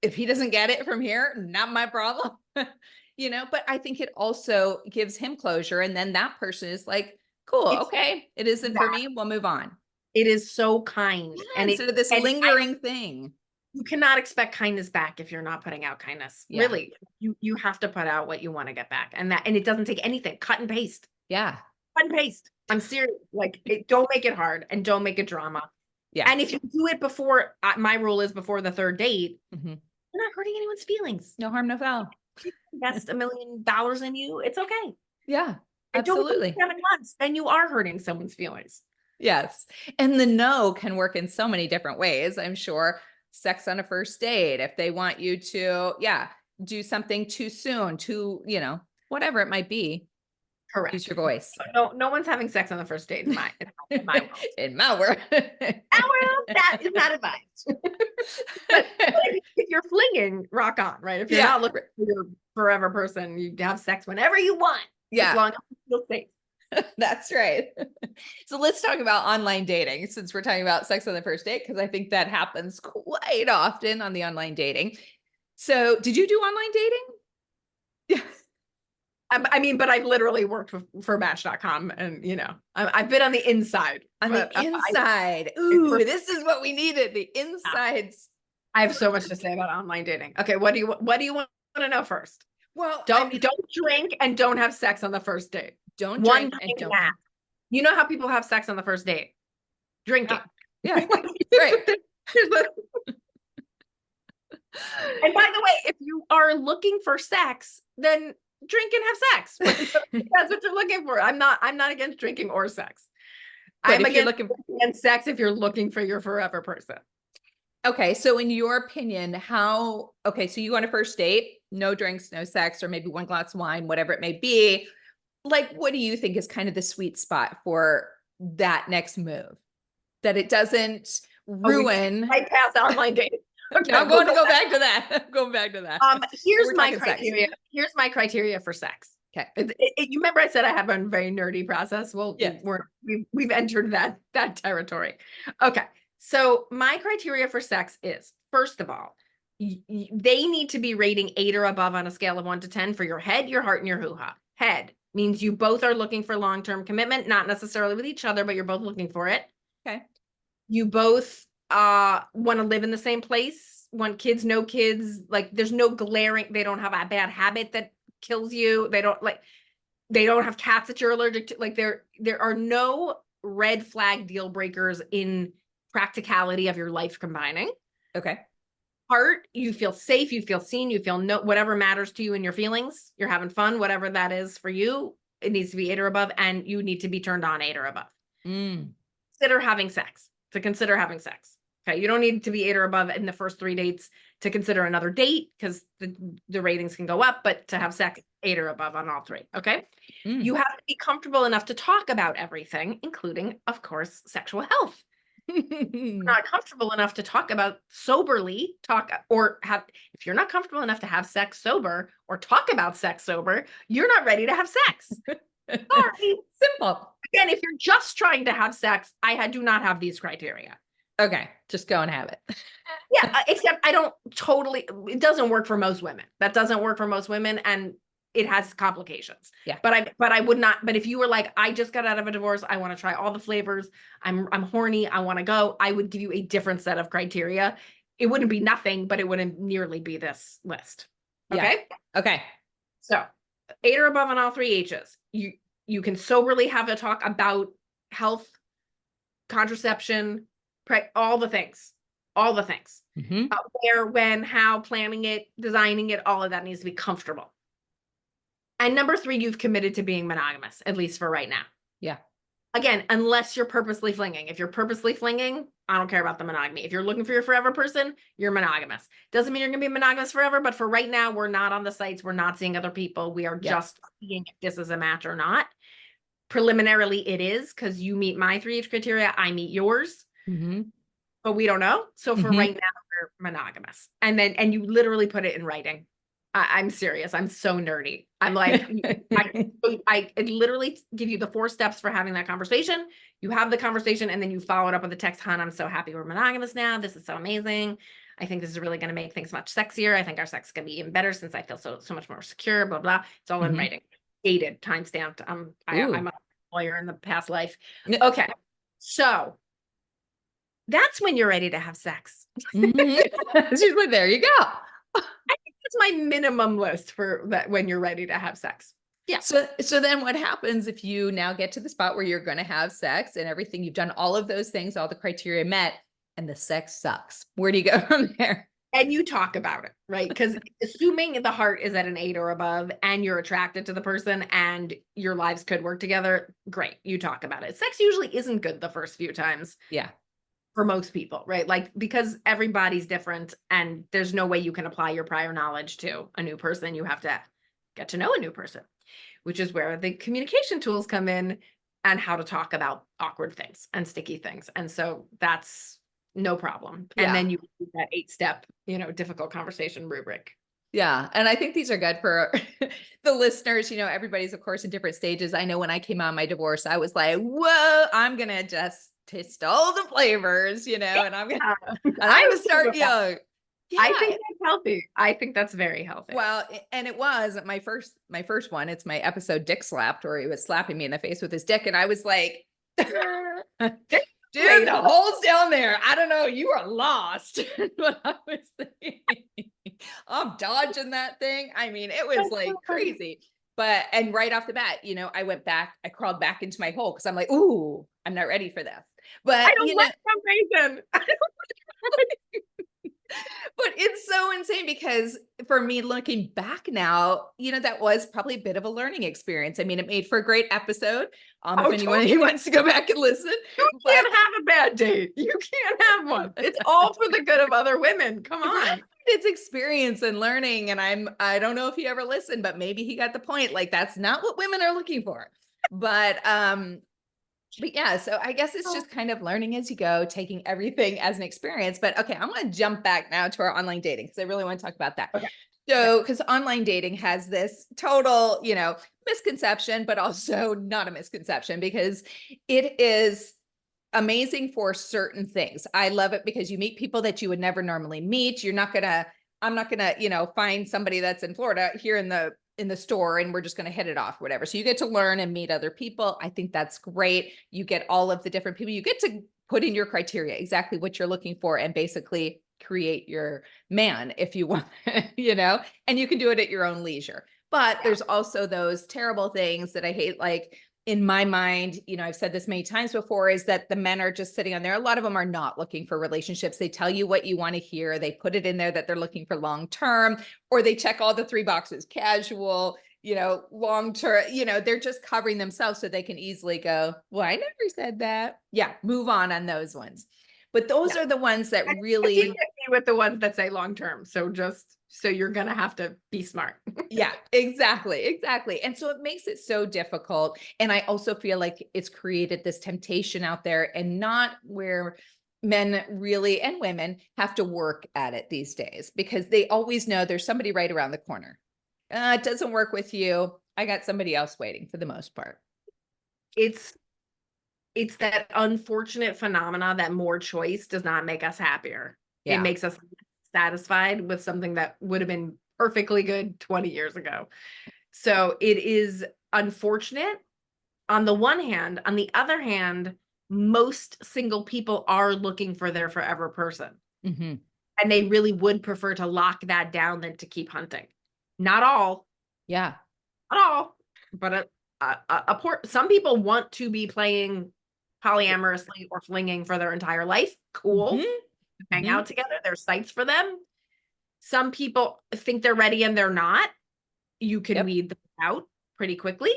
If he doesn't get it from here, not my problem. But I think it also gives him closure. And then that person is like, cool, It's okay, it isn't for that me. We'll move on. it is so kind. Yeah, instead of this lingering thing. You cannot expect kindness back if you're not putting out kindness. Yeah. Really, you have to put out what you want to get back, and it doesn't take anything. Cut and paste. Yeah. Cut and paste. I'm serious. Like, don't make it hard and don't make it drama. Yeah. And if you do it before, my rule is before the third date, Mhm. you're not hurting anyone's feelings. No harm, no foul. Invest $1 million in you. It's okay. Yeah, And don't do absolutely. 7 months. Then you are hurting someone's feelings. Yes. And the no can work in so many different ways. I'm sure sex on a first date, if they want you to, yeah, do something too soon, whatever it might be, use Correct. your voice. No one's having sex on the first date in my world. In my world. That is not advised. But if you're flinging, rock on, right? If you're Yeah. not looking for your forever person, you have sex whenever you want, as Yeah, long as you feel safe. that's right. So let's talk about online dating since we're talking about sex on the first date, because I think that happens quite often on the online dating. So did you do online dating? Yeah. I mean, but I've literally worked for Match.com, and I've been on the inside. On But the inside. Ooh, this is what we needed. The insides. I have so much to say about online dating. Okay, what do you want to know first? Well, Don't drink and don't have sex on the first date. don't One drink and thing don't. math. You know how people have sex on the first date? Drinking. Yeah. Right. And by the way, if you are looking for sex, then drink and have sex. That's what you're looking for. I'm not against drinking or sex. But I'm if you're against looking drinking and sex if you're looking for your forever person. Okay, so in your opinion, so you go on a first date, no drinks, no sex, or maybe one glass of wine, whatever it may be. Like, what do you think is kind of the sweet spot for that next move? That it doesn't ruin. I pass online dating. Okay, I'm going to go back to that. I'm going back to that. Here's We're my talking sex. criteria. Here's my criteria for sex. Okay. You remember I said I have a very nerdy process? Well, Yeah. we've entered that territory. Okay. So my criteria for sex is, first of all, they need to be rating 8 or above on a scale of 1 to 10 for your head, your heart, and your hoo-ha. Head means you both are looking for long-term commitment, not necessarily with each other, but you're both looking for it. Okay. You both want to live in the same place, want kids, no kids, like there's no glaring, they don't have a bad habit that kills you. They don't have cats that you're allergic to. Like there are no red flag deal breakers in practicality of your life combining. Okay. Heart, you feel safe, you feel seen, you feel whatever matters to you in your feelings, you're having fun, whatever that is for you, it needs to be 8 or above, and you need to be turned on 8 or above. Consider having sex. Okay, you don't need to be 8 or above in the first 3 dates to consider another date, because the ratings can go up, but to have sex 8 or above on all 3. Okay. You have to be comfortable enough to talk about everything, including, of course, sexual health. Not comfortable enough to talk about soberly, if you're not comfortable enough to have sex sober or talk about sex sober, you're not ready to have sex. Sorry. Simple. Again, if you're just trying to have sex, I do not have these criteria. Okay, just go and have it. Yeah, except it doesn't work for most women. That doesn't work for most women, and it has complications. Yeah. But I would not, but if you were like, I just got out of a divorce, I want to try all the flavors, I'm horny, I want to go, I would give you a different set of criteria. It wouldn't be nothing, but it wouldn't nearly be this list. Okay? Yeah. Okay. So 8 or above on all 3 H's. You can soberly have a talk about health, contraception, all the things, all the things. Mhm. Where, when, how, planning it, designing it, all of that needs to be comfortable. And number 3, you've committed to being monogamous, at least for right now. Yeah. Again, unless you're purposely flinging. If you're purposely flinging, I don't care about the monogamy. If you're looking for your forever person, you're monogamous. Doesn't mean you're going to be monogamous forever, but for right now, we're not on the sites. We're not seeing other people. We are Yep. just seeing if this is a match or not. Preliminarily, it is, because you meet my 3 age criteria, I meet yours, Mhm. but we don't know. So for Mhm. right now, we're monogamous. And you literally put it in writing. I'm serious. I'm so nerdy. I'm like, I literally give you the 4 steps for having that conversation. You have the conversation, and then you follow it up with a text. "Hun, I'm so happy we're monogamous now. This is so amazing. I think this is really going to make things much sexier. I think our sex is going to be even better since I feel so much more secure." Blah blah. It's all in Mhm. writing, dated, time stamped. I'm Ooh. a lawyer in the past life. N Okay, so that's when you're ready to have sex. Mhm. She's like, "There you go." That's my minimum list for that, when you're ready to have sex. Yeah. So then what happens if you now get to the spot where you're gonna have sex and everything, you've done all of those things, all the criteria met, and the sex sucks? Where do you go from there? And you talk about it, right? Because assuming the heart is at an 8 or above and you're attracted to the person and your lives could work together, great. You talk about it. Sex usually isn't good the first few times Yeah. for most people, right? Like, because everybody's different and there's no way you can apply your prior knowledge to a new person. You have to get to know a new person, which is where the communication tools come in, and how to talk about awkward things and sticky things. And so that's no problem. And Yeah. then you do that 8-step, difficult conversation rubric. Yeah, and I think these are good for the listeners. Everybody's, of course, in different stages. I know when I came out of my divorce, I was like, "Whoa, I'm gonna just taste all the flavors," and I'm gonna Yeah. and I'm I gonna approve start of that. young. I think Yeah. that's healthy. I think that's very healthy. Well, and it was my first one. It's my episode Dick Slapped, where he was slapping me in the face with his dick, and I was like, "Dude, the hole's down there. I don't know. You are lost." What I was thinking. I'm dodging that thing. I mean, it was That's so like funny. crazy. And right off the bat, I crawled back into my hole because I'm like, "Ooh, I'm not ready for this." But, I don't like temptation. but it's so insane because for me, looking back now, that was probably a bit of a learning experience. I mean, it made for a great episode. If Oh, anyone totally. who wants to go back and listen, You but can't have a bad date. You can't have one. It's all for the good of other women. Come right, on. it's experience and learning. And I don't know if he ever listened, but maybe he got the point. Like, that's not what women are looking for. But yeah, so I guess it's just kind of learning as you go, taking everything as an experience. But okay, I'm going to jump back now to our online dating because I really want to talk about that. Okay. Yeah. So, because online dating has this total, misconception, but also not a misconception because it is amazing for certain things. I love it because you meet people that you would never normally meet. I'm not gonna, find somebody that's in Florida here in the store and we're just going to hit it off, whatever. So you get to learn and meet other people. I think that's great. You get all of the different people. You get to put in your criteria, exactly what you're looking for, and basically create your man if you want, and you can do it at your own leisure. But Yeah. there's also those terrible things that I hate, like in my mind, I've said this many times before, is that the men are just sitting on there. A lot of them are not looking for relationships. They tell you what you want to hear. They put it in there that they're looking for long term, or they check all the 3 boxes: casual, long term, they're just covering themselves so they can easily go, "Well, I never said that." Yeah, move on those ones. But those Yeah. are the ones that And really, 50-50 with the ones that say long term. So you're gonna have to be smart. yeah, exactly. And so it makes it so difficult. And I also feel like it's created this temptation out there, and not where men really, and women, have to work at it these days because they always know there's somebody right around the corner. It doesn't work with you. I got somebody else waiting for the most part. It's it's that unfortunate phenomena that more choice does not make us happier. It Yeah. makes us satisfied with something that would have been perfectly good 20 years ago. So it is unfortunate on the one hand. On the other hand, most single people are looking for their forever person. Hmm. And they really would prefer to lock that down than to keep hunting. Not all, Yeah. not all, but some people want to be playing polyamorously or flinging for their entire life. Cool. Hang out together. There's sites for them. Some people think they're ready and they're not. You can weed them out pretty quickly.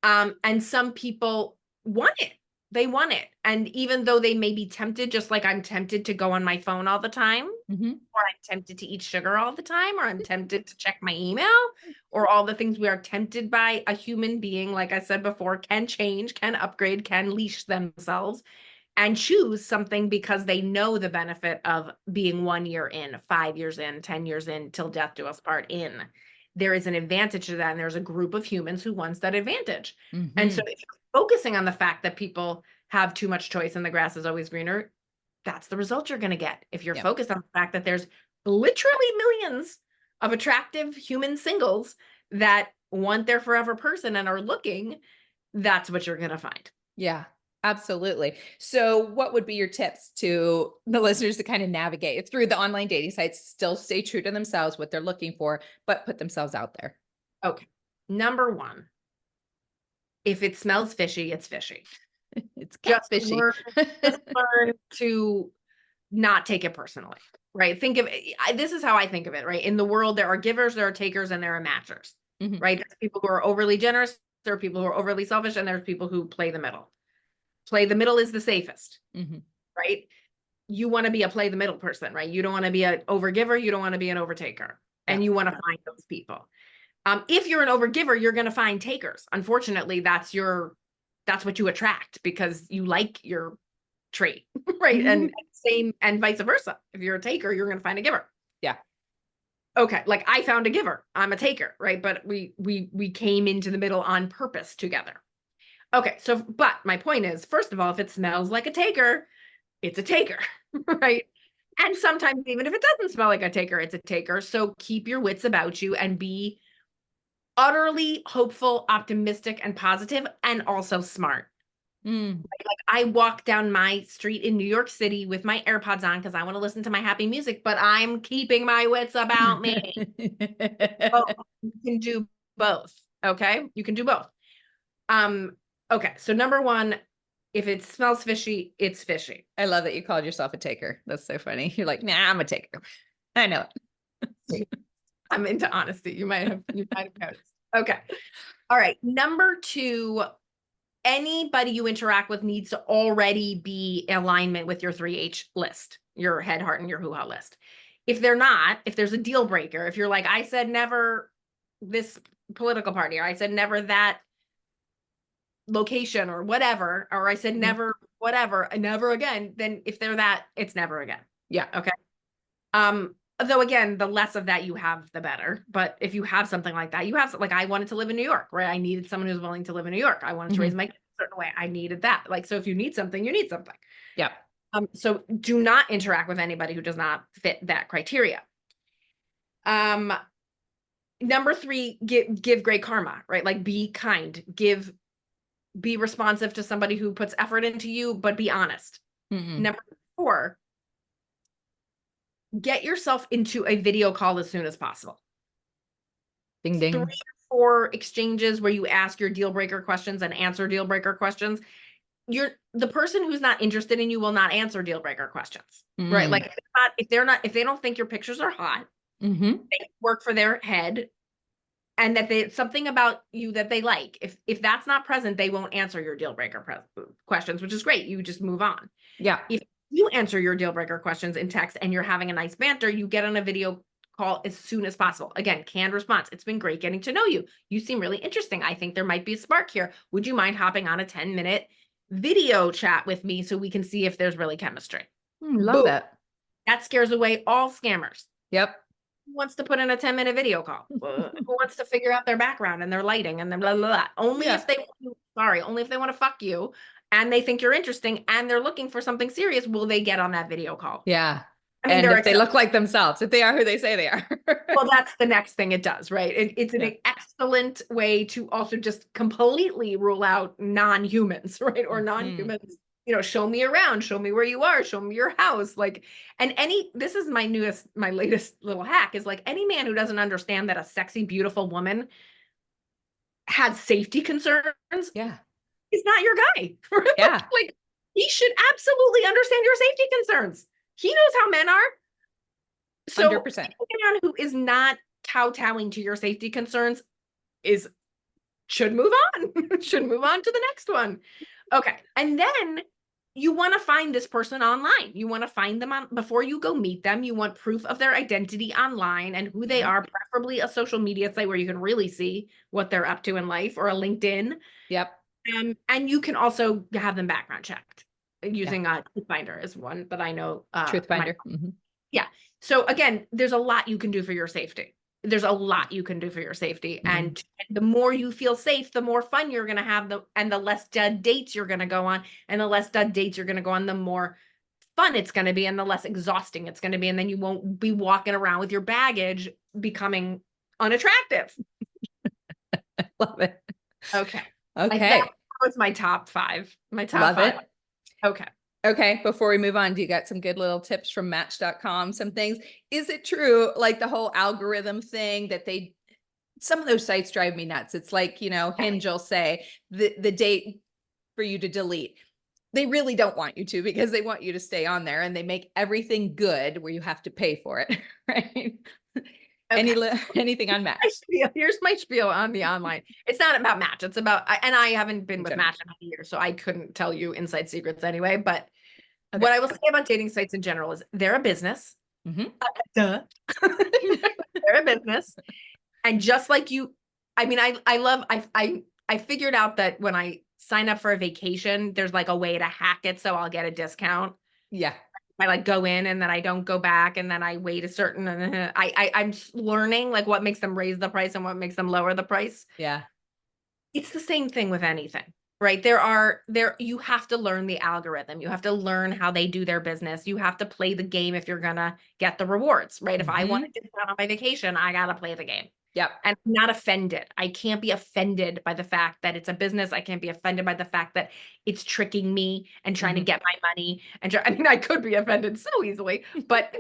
And some people want it. They want it. And even though they may be tempted, just like I'm tempted to go on my phone all the time, or I'm tempted to eat sugar all the time, or I'm tempted to check my email, or all the things we are tempted by, a human being, like I said before, can change, can upgrade, can leash themselves and choose something because they know the benefit of being 1 year in, 5 years in, 10 years in, till death do us part in. There is an advantage to that. And there's a group of humans who wants that advantage. And so if you're focusing on the fact that people have too much choice and the grass is always greener, that's the result you're going to get. If you're focused on the fact that there's literally millions of attractive human singles that want their forever person and are looking, that's what you're going to find. Yeah, absolutely. So what would be your tips to the listeners to kind of navigate through the online dating sites, still stay true to themselves, what they're looking for, but put themselves out there? Okay. Number one, if it smells fishy, it's fishy. It's catfishy. Just learn to not take it personally, right? Think of it, this is how I think of it, right? In the world, there are givers, there are takers, and there are matchers, right? There's people who are overly generous, there are people who are overly selfish, and there's people who play the middle. Play the middle is the safest, right? You want to be a play the middle person, right? You don't want to be an overgiver, you don't want to be an overtaker, and you want to find those people. If you're an overgiver, you're going to find takers. Unfortunately, that's what you attract because you like your trait, right? And same and vice versa. If you're a taker, you're going to find a giver. Yeah. Okay. Like I found a giver. I'm a taker, right? But we came into the middle on purpose together. Okay. So, but my point is, first of all, if it smells like a taker, it's a taker, right? And sometimes even if it doesn't smell like a taker, it's a taker. So keep your wits about you and be utterly hopeful, optimistic, and positive, and also smart. Like I walk down my street in New York City with my AirPods on because I want to listen to my happy music, but I'm keeping my wits about me. Oh, you can do both. Okay. You can do both. Okay. So number one, if it smells fishy, it's fishy. I love that you called yourself a taker. That's so funny. You're like, nah, I'm a taker. I know it. I'm into honesty. You might have noticed. Okay. All right. Number two, anybody you interact with needs to already be in alignment with your 3H list, your head, heart, and your hoo-ha list. If they're not, if there's a deal breaker, if you're like, I said never this political party, or I said never that location or whatever, or I said never whatever, and never again, then if they're that, it's never again. Yeah. Okay. Though again, the less of that you have, the better. But if you have something like that, you have like I wanted to live in New York, right? I needed someone who's willing to live in New York. I wanted to raise my kids a certain way. I needed that. Like, so if you need something, you need something. Yeah. So do not interact with anybody who does not fit that criteria. Number three, give great karma, right? Like be kind, be responsive to somebody who puts effort into you, but be honest. Number four, get yourself into a video call as soon as possible. Ding, ding. 3 or 4 exchanges where you ask your deal breaker questions and answer deal breaker questions. The person who's not interested in you will not answer deal breaker questions, right? Like if they don't think your pictures are hot, they work for their head, and that it's something about you that they like. If that's not present, they won't answer your deal breaker questions, which is great. You just move on. Yeah. If you answer your deal breaker questions in text and you're having a nice banter, you get on a video call as soon as possible. Again, canned response. It's been great getting to know you. You seem really interesting. I think there might be a spark here. Would you mind hopping on a 10-minute video chat with me so we can see if there's really chemistry? Love that. That scares away all scammers. Yep. Who wants to put in a 10-minute video call? Who wants to figure out their background and their lighting and then blah, blah, blah. Only if they want to fuck you and they think you're interesting and they're looking for something serious, will they get on that video call? Yeah. I mean, and if they look like themselves, if they are who they say they are. Well, that's the next thing it does, right? It's an excellent way to also just completely rule out non-humans, right? Or non-humans, show me around, show me where you are, show me your house. Like, and this is my latest little hack is like any man who doesn't understand that a sexy, beautiful woman has safety concerns. Yeah. He's not your guy. Right? Yeah. Like He should absolutely understand your safety concerns. He knows how men are. So 100%. anyone who is not kowtowing to your safety concerns is should move on. Should move on to the next one. Okay. And then you want to find this person online. You want to find them on before you go meet them. You want proof of their identity online and who they are, preferably a social media site where you can really see what they're up to in life, or a LinkedIn. Yep. And you can also have them background checked Yeah. using Truthfinder is one that I know. Truth finder. Yeah. So again, there's a lot you can do for your safety. There's a lot you can do for your safety. And the more you feel safe, the more fun you're going to have, and the less dud dates you're going to go on. And the less dud dates you're going to go on, the more fun it's going to be and the less exhausting it's going to be. And then you won't be walking around with your baggage becoming unattractive. I love it. Okay. Okay. That was my top five. My top Love five. it. Okay. Okay, before we move on, do you got some good little tips from Match.com? Some things. Is it true, like the whole algorithm thing that some of those sites drive me nuts. It's like, Hinge will say the date for you to delete. They really don't want you to, because they want you to stay on there, and they make everything good where you have to pay for it, right? Okay. Anything on Match? Here's my spiel on the online. It's not about Match. It's about, and I haven't been In with general. Match in a year, so I couldn't tell you inside secrets anyway. But Okay. what I will say about dating sites in general is they're a business. Duh. They're a business. And just like you, I mean, I figured out that when I sign up for a vacation, there's like a way to hack it so I'll get a discount. Yeah. I like go in and then I don't go back, and then I wait a certain, I'm learning like what makes them raise the price and what makes them lower the price. Yeah. It's the same thing with anything, right? You have to learn the algorithm. You have to learn how they do their business. You have to play the game if you're gonna get the rewards, right? If I want a discount on my vacation, I gotta play the game. Yep. And I'm not offended. I can't be offended by the fact that it's a business. I can't be offended by the fact that it's tricking me and trying to get my money. And I mean, I could be offended so easily, but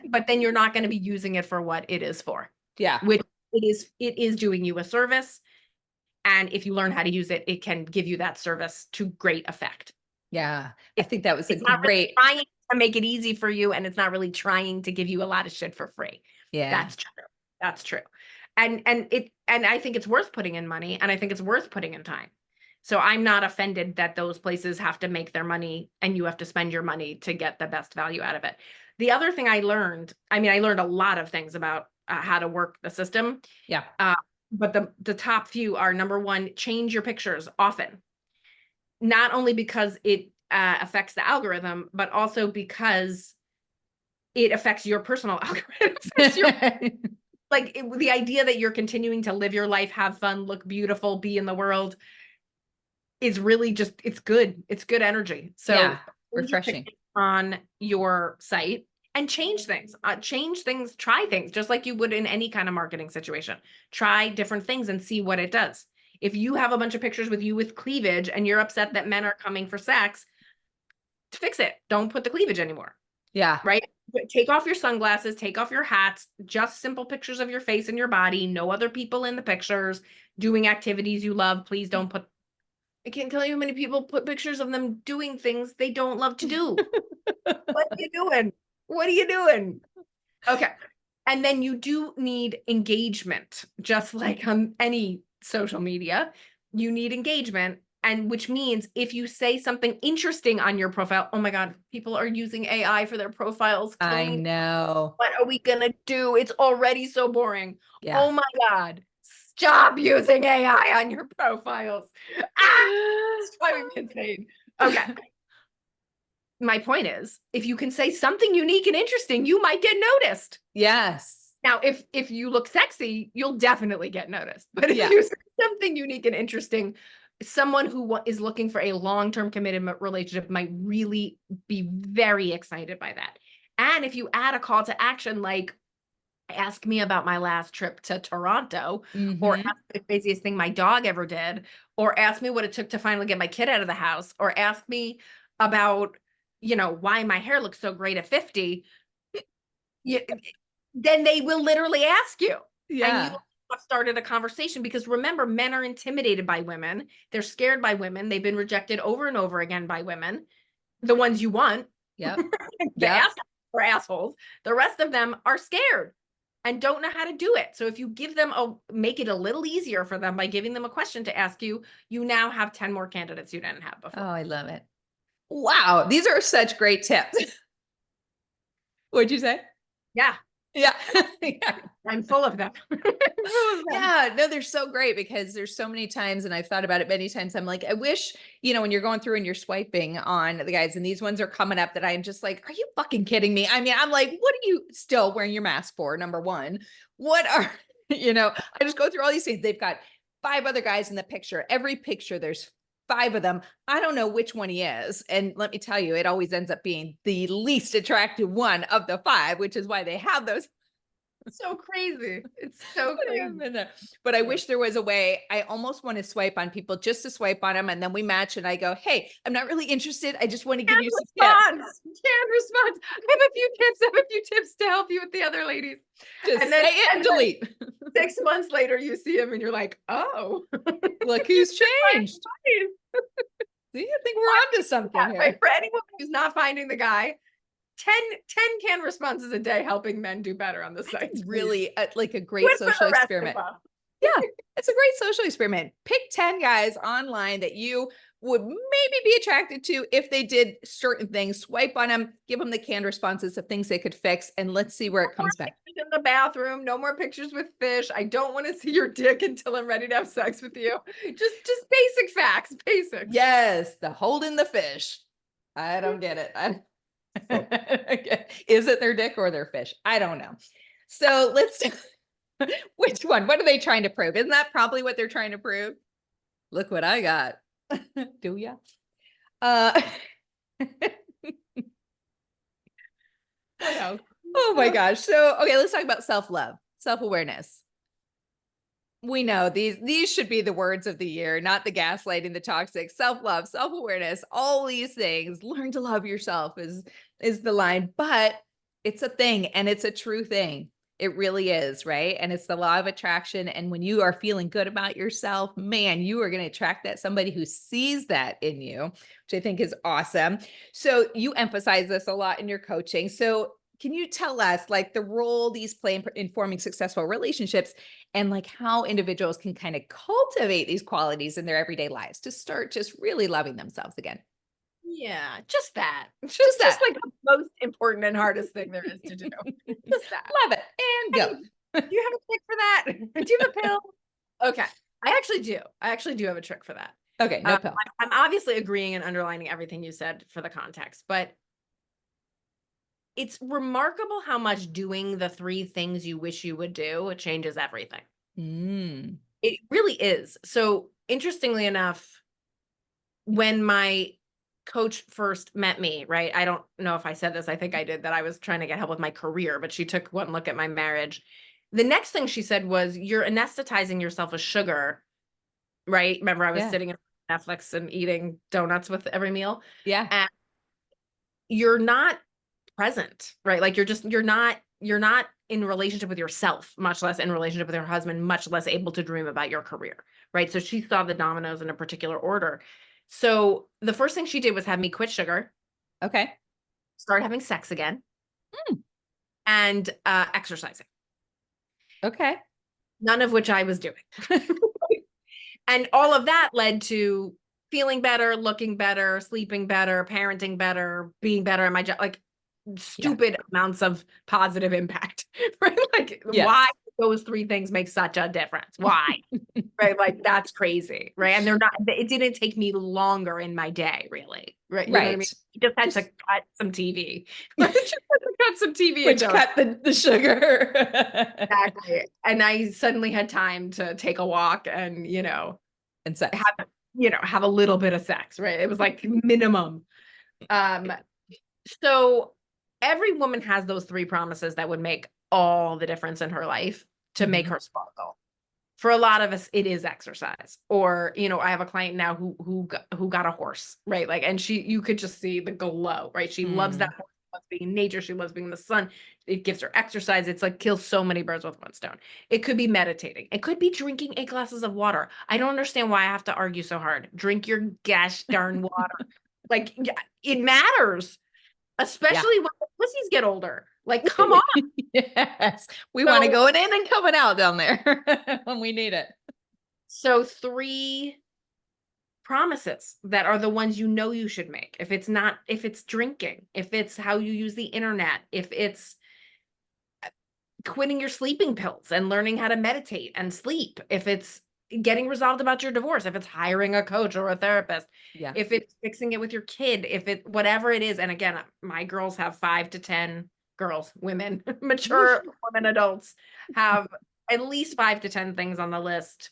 but then you're not going to be using it for what it is for. Yeah. Which it is doing you a service. And if you learn how to use it, it can give you that service to great effect. Yeah. I think that was a It's not really great. trying to make it easy for you, and it's not really trying to give you a lot of shit for free. Yeah. That's true. That's true. And I think it's worth putting in money, and I think it's worth putting in time. So I'm not offended that those places have to make their money and you have to spend your money to get the best value out of it. The other thing I learned a lot of things about how to work the system. Yeah. But the top few are: number one, change your pictures often. Not only because it affects the algorithm, but also because it affects your personal algorithm. Like the idea that you're continuing to live your life, have fun, look beautiful, be in the world is really just, it's good. It's good energy. So yeah. Refreshing on your site and change things, try things just like you would in any kind of marketing situation. Try different things and see what it does. If you have a bunch of pictures with you with cleavage and you're upset that men are coming for sex, fix it. Don't put the cleavage anymore. Yeah. Right? Take off your sunglasses, take off your hats, just simple pictures of your face and your body, no other people in the pictures, doing activities you love. Please don't put, I can't tell you how many people put pictures of them doing things they don't love to do. What are you doing? What are you doing? Okay. And then you do need engagement, just like on any social media, you need engagement. And which means if you say something interesting on your profile, oh my God, people are using AI for their profiles. I know. What are we going to do? It's already so boring. Yeah. Oh my God. Stop using AI on your profiles. It's driving me insane. Okay. My point is, if you can say something unique and interesting, you might get noticed. Yes. Now, if you look sexy, you'll definitely get noticed. But if you say something unique and interesting, someone who is looking for a long-term committed relationship might really be very excited by that. And if you add a call to action, like ask me about my last trip to Toronto, or ask the craziest thing my dog ever did, or ask me what it took to finally get my kid out of the house, or ask me about, why my hair looks so great at 50, then they will literally ask you. Yeah. And you have started a conversation, because remember, men are intimidated by women. They're scared by women. They've been rejected over and over again by women. the ones you want. Yep. The Yep. assholes are assholes. The rest of them are scared and don't know how to do it. So if you give them make it a little easier for them by giving them a question to ask you, you now have 10 more candidates you didn't have Oh, before. I love it. Wow. These are such great tips. What'd you say? Yeah. Yeah. Yeah. I'm full of them. Yeah, no, they're so great because there's so many times, and I've thought about it many times. I'm like, I wish, when you're going through and you're swiping on the guys, and these ones are coming up that I'm just like, are you fucking kidding me? I mean, I'm like, what are you still wearing your mask for? Number one, what are, I just go through all these things. They've got 5 other guys in the picture. Every picture, there's 5 of them. I don't know which one he is. And let me tell you, it always ends up being the least attractive one of the 5, which is why they have those. So crazy. It's so crazy. But I wish there was a way. I almost want to swipe on people just to swipe on them. And then we match and I go, hey, I'm not really interested. I just want to give you some tips. Can respond. I have a few tips. I have a few tips to help you with the other ladies. Just and say it and delete. 6 months later, you see him and you're like, oh, look who's changed. See, I think we're onto something here. For anyone who's not finding the guy, 10 can responses a day helping men do better on the site. Really like a great social experiment. Yeah, it's a great social experiment. Pick 10 guys online that you would maybe be attracted to if they did certain things. Swipe on them, give them the canned responses of things they could fix, and let's see where it comes back. In the bathroom, no more pictures with fish. I don't want to see your dick until I'm ready to have sex with you. Just basic facts, basics. Yes, the holding the fish. I don't get it. Is it their dick or their fish? I don't know. So let's, which one? What are they trying to prove? Isn't that probably what they're trying to prove? Look what I got. Do ya? Oh my gosh. So, okay, let's talk about self-love, self-awareness. We know these should be the words of the year, not the gaslighting, the toxic. Self-love, self-awareness, all these things. Learn to love yourself is the line, but it's a thing and it's a true thing. It really is, right? And it's the law of attraction. And when you are feeling good about yourself, man, you are going to attract somebody who sees that in you, which I think is awesome. So you emphasize this a lot in your coaching. So can you tell us like the role these play in forming successful relationships and like how individuals can kind of cultivate these qualities in their everyday lives to start just really loving themselves again? Yeah, just that. Just that. Just like the most important and hardest thing there is to do. Just that. Love it. And go. Do you have a trick for that? Do you have a pill? Okay. I actually do. I actually do have a trick for that. Okay, no pill. I'm obviously agreeing and underlining everything you said for the context, but it's remarkable how much doing the 3 things you wish you would do, it changes everything. It really is. So interestingly enough, when my coach first met me, right? I don't know if I said this. I think I did, that I was trying to get help with my career, but she took one look at my marriage. The next thing she said was, you're anesthetizing yourself with sugar, right? Remember, I was sitting in Netflix and eating donuts with every meal. Yeah. And you're not present, right? Like you're not in relationship with yourself, much less in relationship with your husband, much less able to dream about your career, right? So she saw the dominoes in a particular order. So the first thing she did was have me quit sugar. Okay. Start having sex again. And exercising. Okay. None of which I was doing. And all of that led to feeling better, looking better, sleeping better, parenting better, being better at my job, like stupid amounts of positive impact, right? Like why those 3 things make such a difference? Why? Right? Like that's crazy, right? And it didn't take me longer in my day, really. Right. You know what I mean? You just had to cut some TV. Just had to cut some TV. Which cut the sugar. Exactly. And I suddenly had time to take a walk and, and sex. Have a little bit of sex, right? It was like minimum. So every woman has those 3 promises that would make all the difference in her life to make her sparkle. For a lot of us, it is exercise. Or, I have a client now who got a horse, right? Like, and you could just see the glow, right? She loves that horse. She loves being in nature. She loves being in the sun. It gives her exercise. It's like kills so many birds with one stone. It could be meditating. It could be drinking 8 glasses of water. I don't understand why I have to argue so hard. Drink your gosh darn water. Like, yeah, it matters, Yeah. especially when the pussies get older. Like, come on. Yes. We want to So, go in and coming out down there when we need it. so three promises that are the ones you know you should make. If it's not, if it's drinking, if it's how you use the internet, if it's quitting your sleeping pills and learning how to meditate and sleep, if it's getting resolved about your divorce, if it's hiring a coach or a therapist, Yeah. if it's fixing it with your kid, if it whatever it is. And again, my girls have 5 to 10 girls, women, mature women, adults have at least 5 to 10 things on the list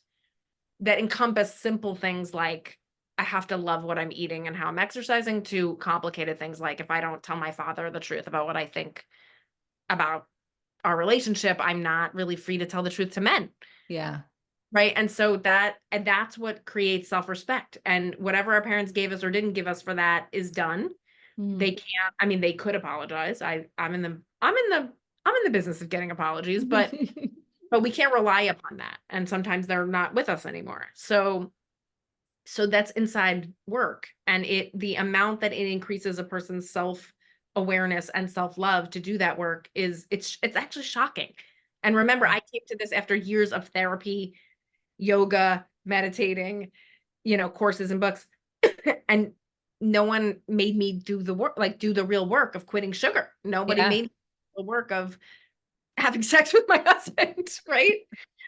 that encompass simple things like I have to love what I'm eating and how I'm exercising, to complicated things like if I don't tell my father the truth about what I think about our relationship, I'm not really free to tell the truth to men. Yeah. Right. And so that's what creates self-respect. And whatever our parents gave us or didn't give us for that is done. Mm. They can't, I mean, they could apologize. I'm in the business of getting apologies, but we can't rely upon that. And sometimes they're not with us anymore. So that's inside work. And the amount that it increases a person's self-awareness and self-love to do that work it's actually shocking. And remember, I came to this after years of therapy, yoga, meditating, courses and books. And no one made me do the work, like do the real work of quitting sugar. Nobody Yeah. made me do the work of having sex with my husband, right?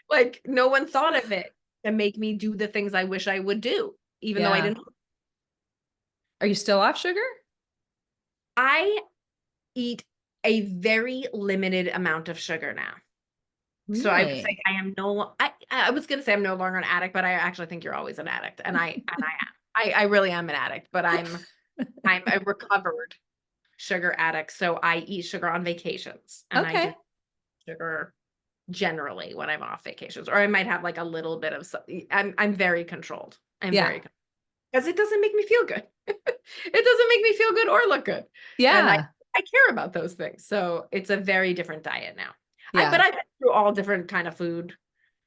Like no one thought of it to make me do the things I wish I would do, even though I Yeah. didn't. Are you still off sugar? I eat a very limited amount of sugar now. So I would say Really? I am I was gonna say I'm no longer an addict, but I actually think you're always an addict. And I really am an addict, but I'm a recovered sugar addict. So I eat sugar on vacations and I do Okay. sugar generally when I'm off vacations, or I might have like a little bit of I'm very controlled. I'm Yeah. very, because it doesn't make me feel good. It doesn't make me feel good or look good. And Yeah. I care about those things. So it's a very different diet now. But Yeah. I've been through all different kind of food.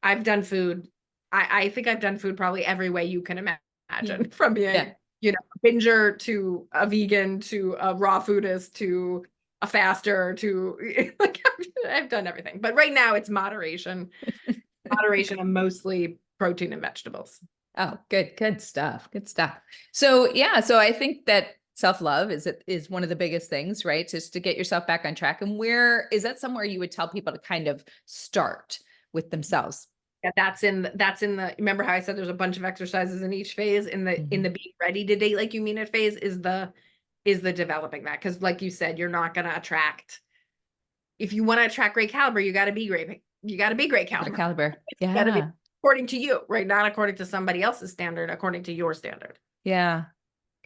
I've done food. I think I've done food probably every way you can Mm. imagine, from Yeah. being, a binger to a vegan to a raw foodist to a faster to like I've done everything. But right now it's moderation and mostly protein and vegetables. Oh, good, good stuff. Good stuff. So yeah, so I think that self-love is one of the biggest things, right? Just to get yourself back on track. And where is that somewhere you would tell people to kind of start with themselves? Yeah, that's in the remember how I said there's a bunch of exercises in each phase. In the Mhm. being ready to date like you mean it phase is the developing that. Because like you said, you're not gonna attract, if you want to attract great caliber, you got to be great High caliber. caliber. It's got to be Yeah. according to you, right? Not according to somebody else's standard, according to your standard. Yeah.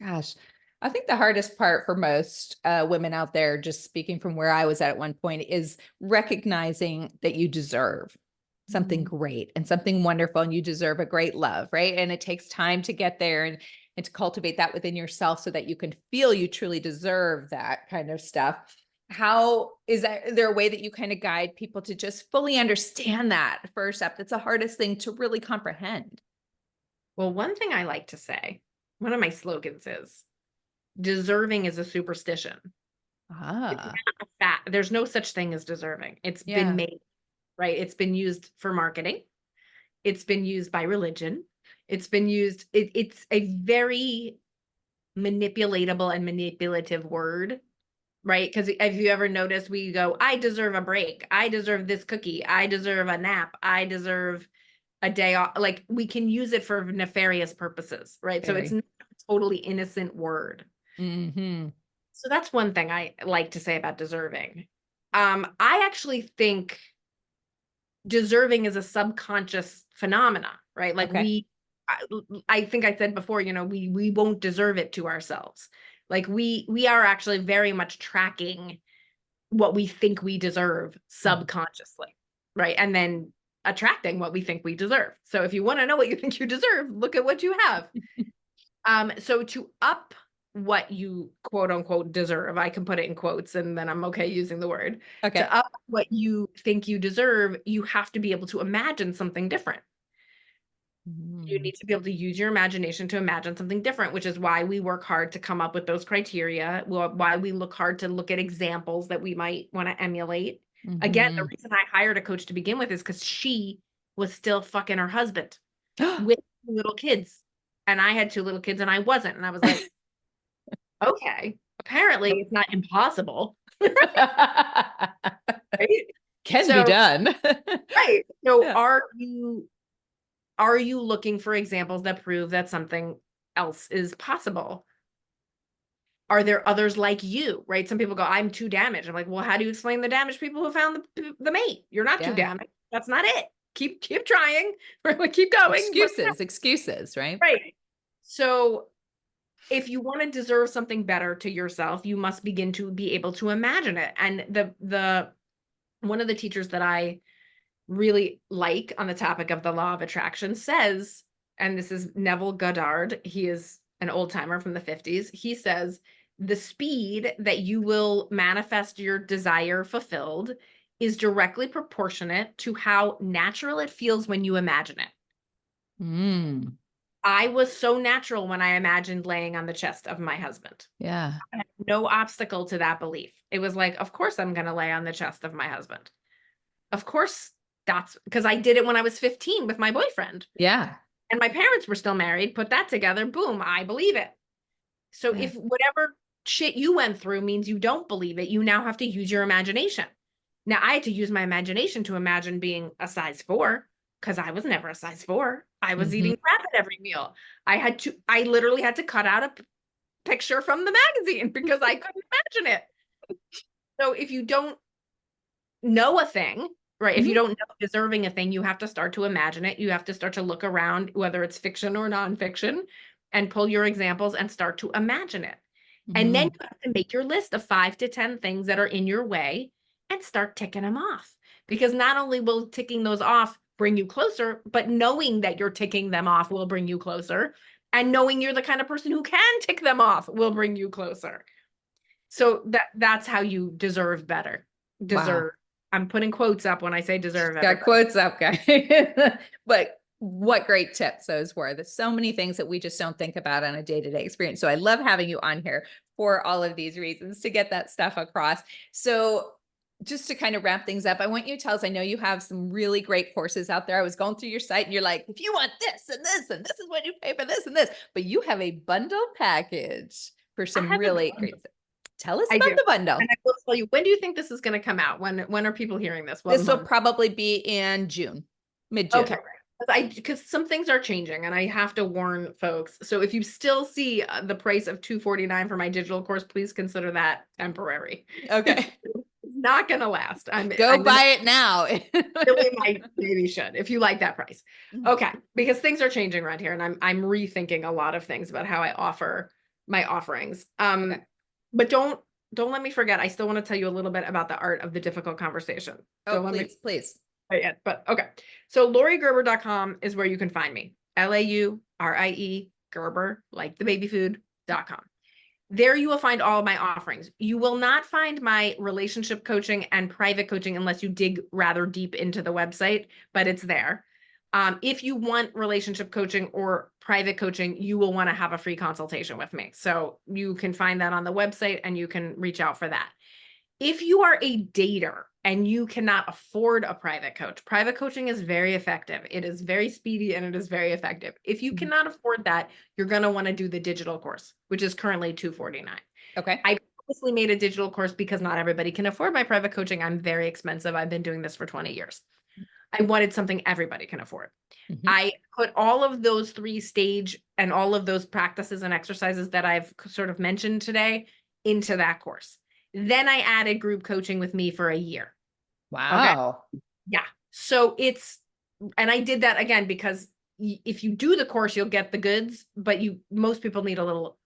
Gosh, I think the hardest part for most women out there, just speaking from where I was at one point, is recognizing that you deserve something Mhm. great and something wonderful, and you deserve a great love, right? And it takes time to get there and to cultivate that within yourself so that you can feel you truly deserve that kind of stuff. How is there a way that you kind of guide people to just fully understand that first step? That's the hardest thing to really comprehend. Well, one thing I like to say, one of my slogans is deserving is a superstition. It's Ah, not a fact. There's no such thing as deserving. It's been yeah. made, right? It's been used for marketing. It's been used by religion. It's a very manipulatable and manipulative word, right? Because if you ever notice, we go, I deserve a break. I deserve this cookie. I deserve a nap. I deserve a day off. Like we can use it for nefarious purposes, right? So it's Very. not a totally innocent word. Hmm. So that's one thing I like to say about deserving. I actually think deserving is a subconscious phenomena, right? Like Okay. I, I think I said before, we won't deserve it to ourselves. Like we are actually very much tracking what we think we deserve Mhm. subconsciously, right? And then attracting what we think we deserve. So if you want to know what you think you deserve, look at what you have. So to up what you quote unquote deserve, I can put it in quotes and then I'm okay using the word. Okay. To up what you think you deserve, you have to be able to imagine something different. You Mm. need to be able to use your imagination to imagine something different, which is why we work hard to come up with those criteria, why we look hard to look at examples that we might want to emulate. Again, the Mhm. reason I hired a coach to begin with is because she was still fucking her husband with 2 little kids. And I had 2 little kids and I wasn't. And I was like, okay, apparently it's not impossible. Right? Can be So, done. right. So Yeah. are you looking for examples that prove that something else is possible? Are there others like you, right? Some people go, I'm too damaged. I'm like, well, how do you explain the damaged people who found the mate? You're not too Yeah. damaged. That's not it. Keep trying. Keep going. Excuses, right? Right. So if you want to deserve something better to yourself, you must begin to be able to imagine it. And the one of the teachers that I really like on the topic of the law of attraction says, and this is Neville Goddard, he is an old timer from the 50s. He says, the speed that you will manifest your desire fulfilled is directly proportionate to how natural it feels when you imagine it. Mm. I was so natural when I imagined laying on the chest of my husband. Yeah. I had no obstacle to that belief. It was like, of course I'm going to lay on the chest of my husband. Of course, that's because I did it when I was 15 with my boyfriend. Yeah. And my parents were still married. Put that together, boom, I believe it. So Yeah. if whatever shit you went through means you don't believe it, you now have to use your imagination. Now, I had to use my imagination to imagine being a size 4 because I was never a size 4. I was Mhm. eating crap at every meal. I literally had to cut out a picture from the magazine because I couldn't imagine it. So if you don't know a thing, right? If you Mhm. don't know deserving a thing, you have to start to imagine it. You have to start to look around, whether it's fiction or nonfiction, and pull your examples and start to imagine it. And then Mhm. you have to make your list of 5 to 10 things that are in your way and start ticking them off. Because not only will ticking those off bring you closer, but knowing that you're ticking them off will bring you closer. And knowing you're the kind of person who can tick them off will bring you closer. So that's how you deserve better. Wow. Deserve. I'm putting quotes up when I say deserve, Got everybody. quotes up, guy. But what great tips those were. There's so many things that we just don't think about on a day-to-day experience. So I love having you on here for all of these reasons to get that stuff across. So just to kind of wrap things up, I want you to tell us, I know you have some really great courses out there. I was going through your site and you're like, if you want this and this is what you pay for this and this, but you have a bundle package for I some have a really bundle. great stuff. Tell us I about do. the bundle. And I will tell you, when do you think this is going to come out? When are people hearing this? What This will month? probably be in June, mid-June. Okay. Because some things are changing and I have to warn folks. So if you still see the price of $249 for my digital course, please consider that temporary. It's Okay. not going to last. Go I'm in buy it now. really might maybe should if you like that price. Mhm. Okay, because things are changing around here and I'm rethinking a lot of things about how I offer my offerings. Okay. But don't let me forget. I still want to tell you a little bit about the art of the difficult conversation. Oh, Don't let me please, please. forget yet. But okay. So lauriegerber.com is where you can find me. LAURIE Gerber, like the baby food.com. There you will find all of my offerings. You will not find my relationship coaching and private coaching unless you dig rather deep into the website, but it's there. If you want relationship coaching or private coaching, you will want to have a free consultation with me. So you can find that on the website and you can reach out for that. If you are a dater and you cannot afford a private coaching is very effective. It is very speedy and it is very effective. If you Mhm. cannot afford that, you're going to want to do the digital course, which is currently $249. Okay. I purposely made a digital course because not everybody can afford my private coaching. I'm very expensive. I've been doing this for 20 years. I wanted something everybody can afford. Mhm. I put all of those 3 stage and all of those practices and exercises that I've sort of mentioned today into that course. Then I added group coaching with me for a year. Okay. Wow. Yeah. So and I did that again because if you do the course, you'll get the goods, but most people need a little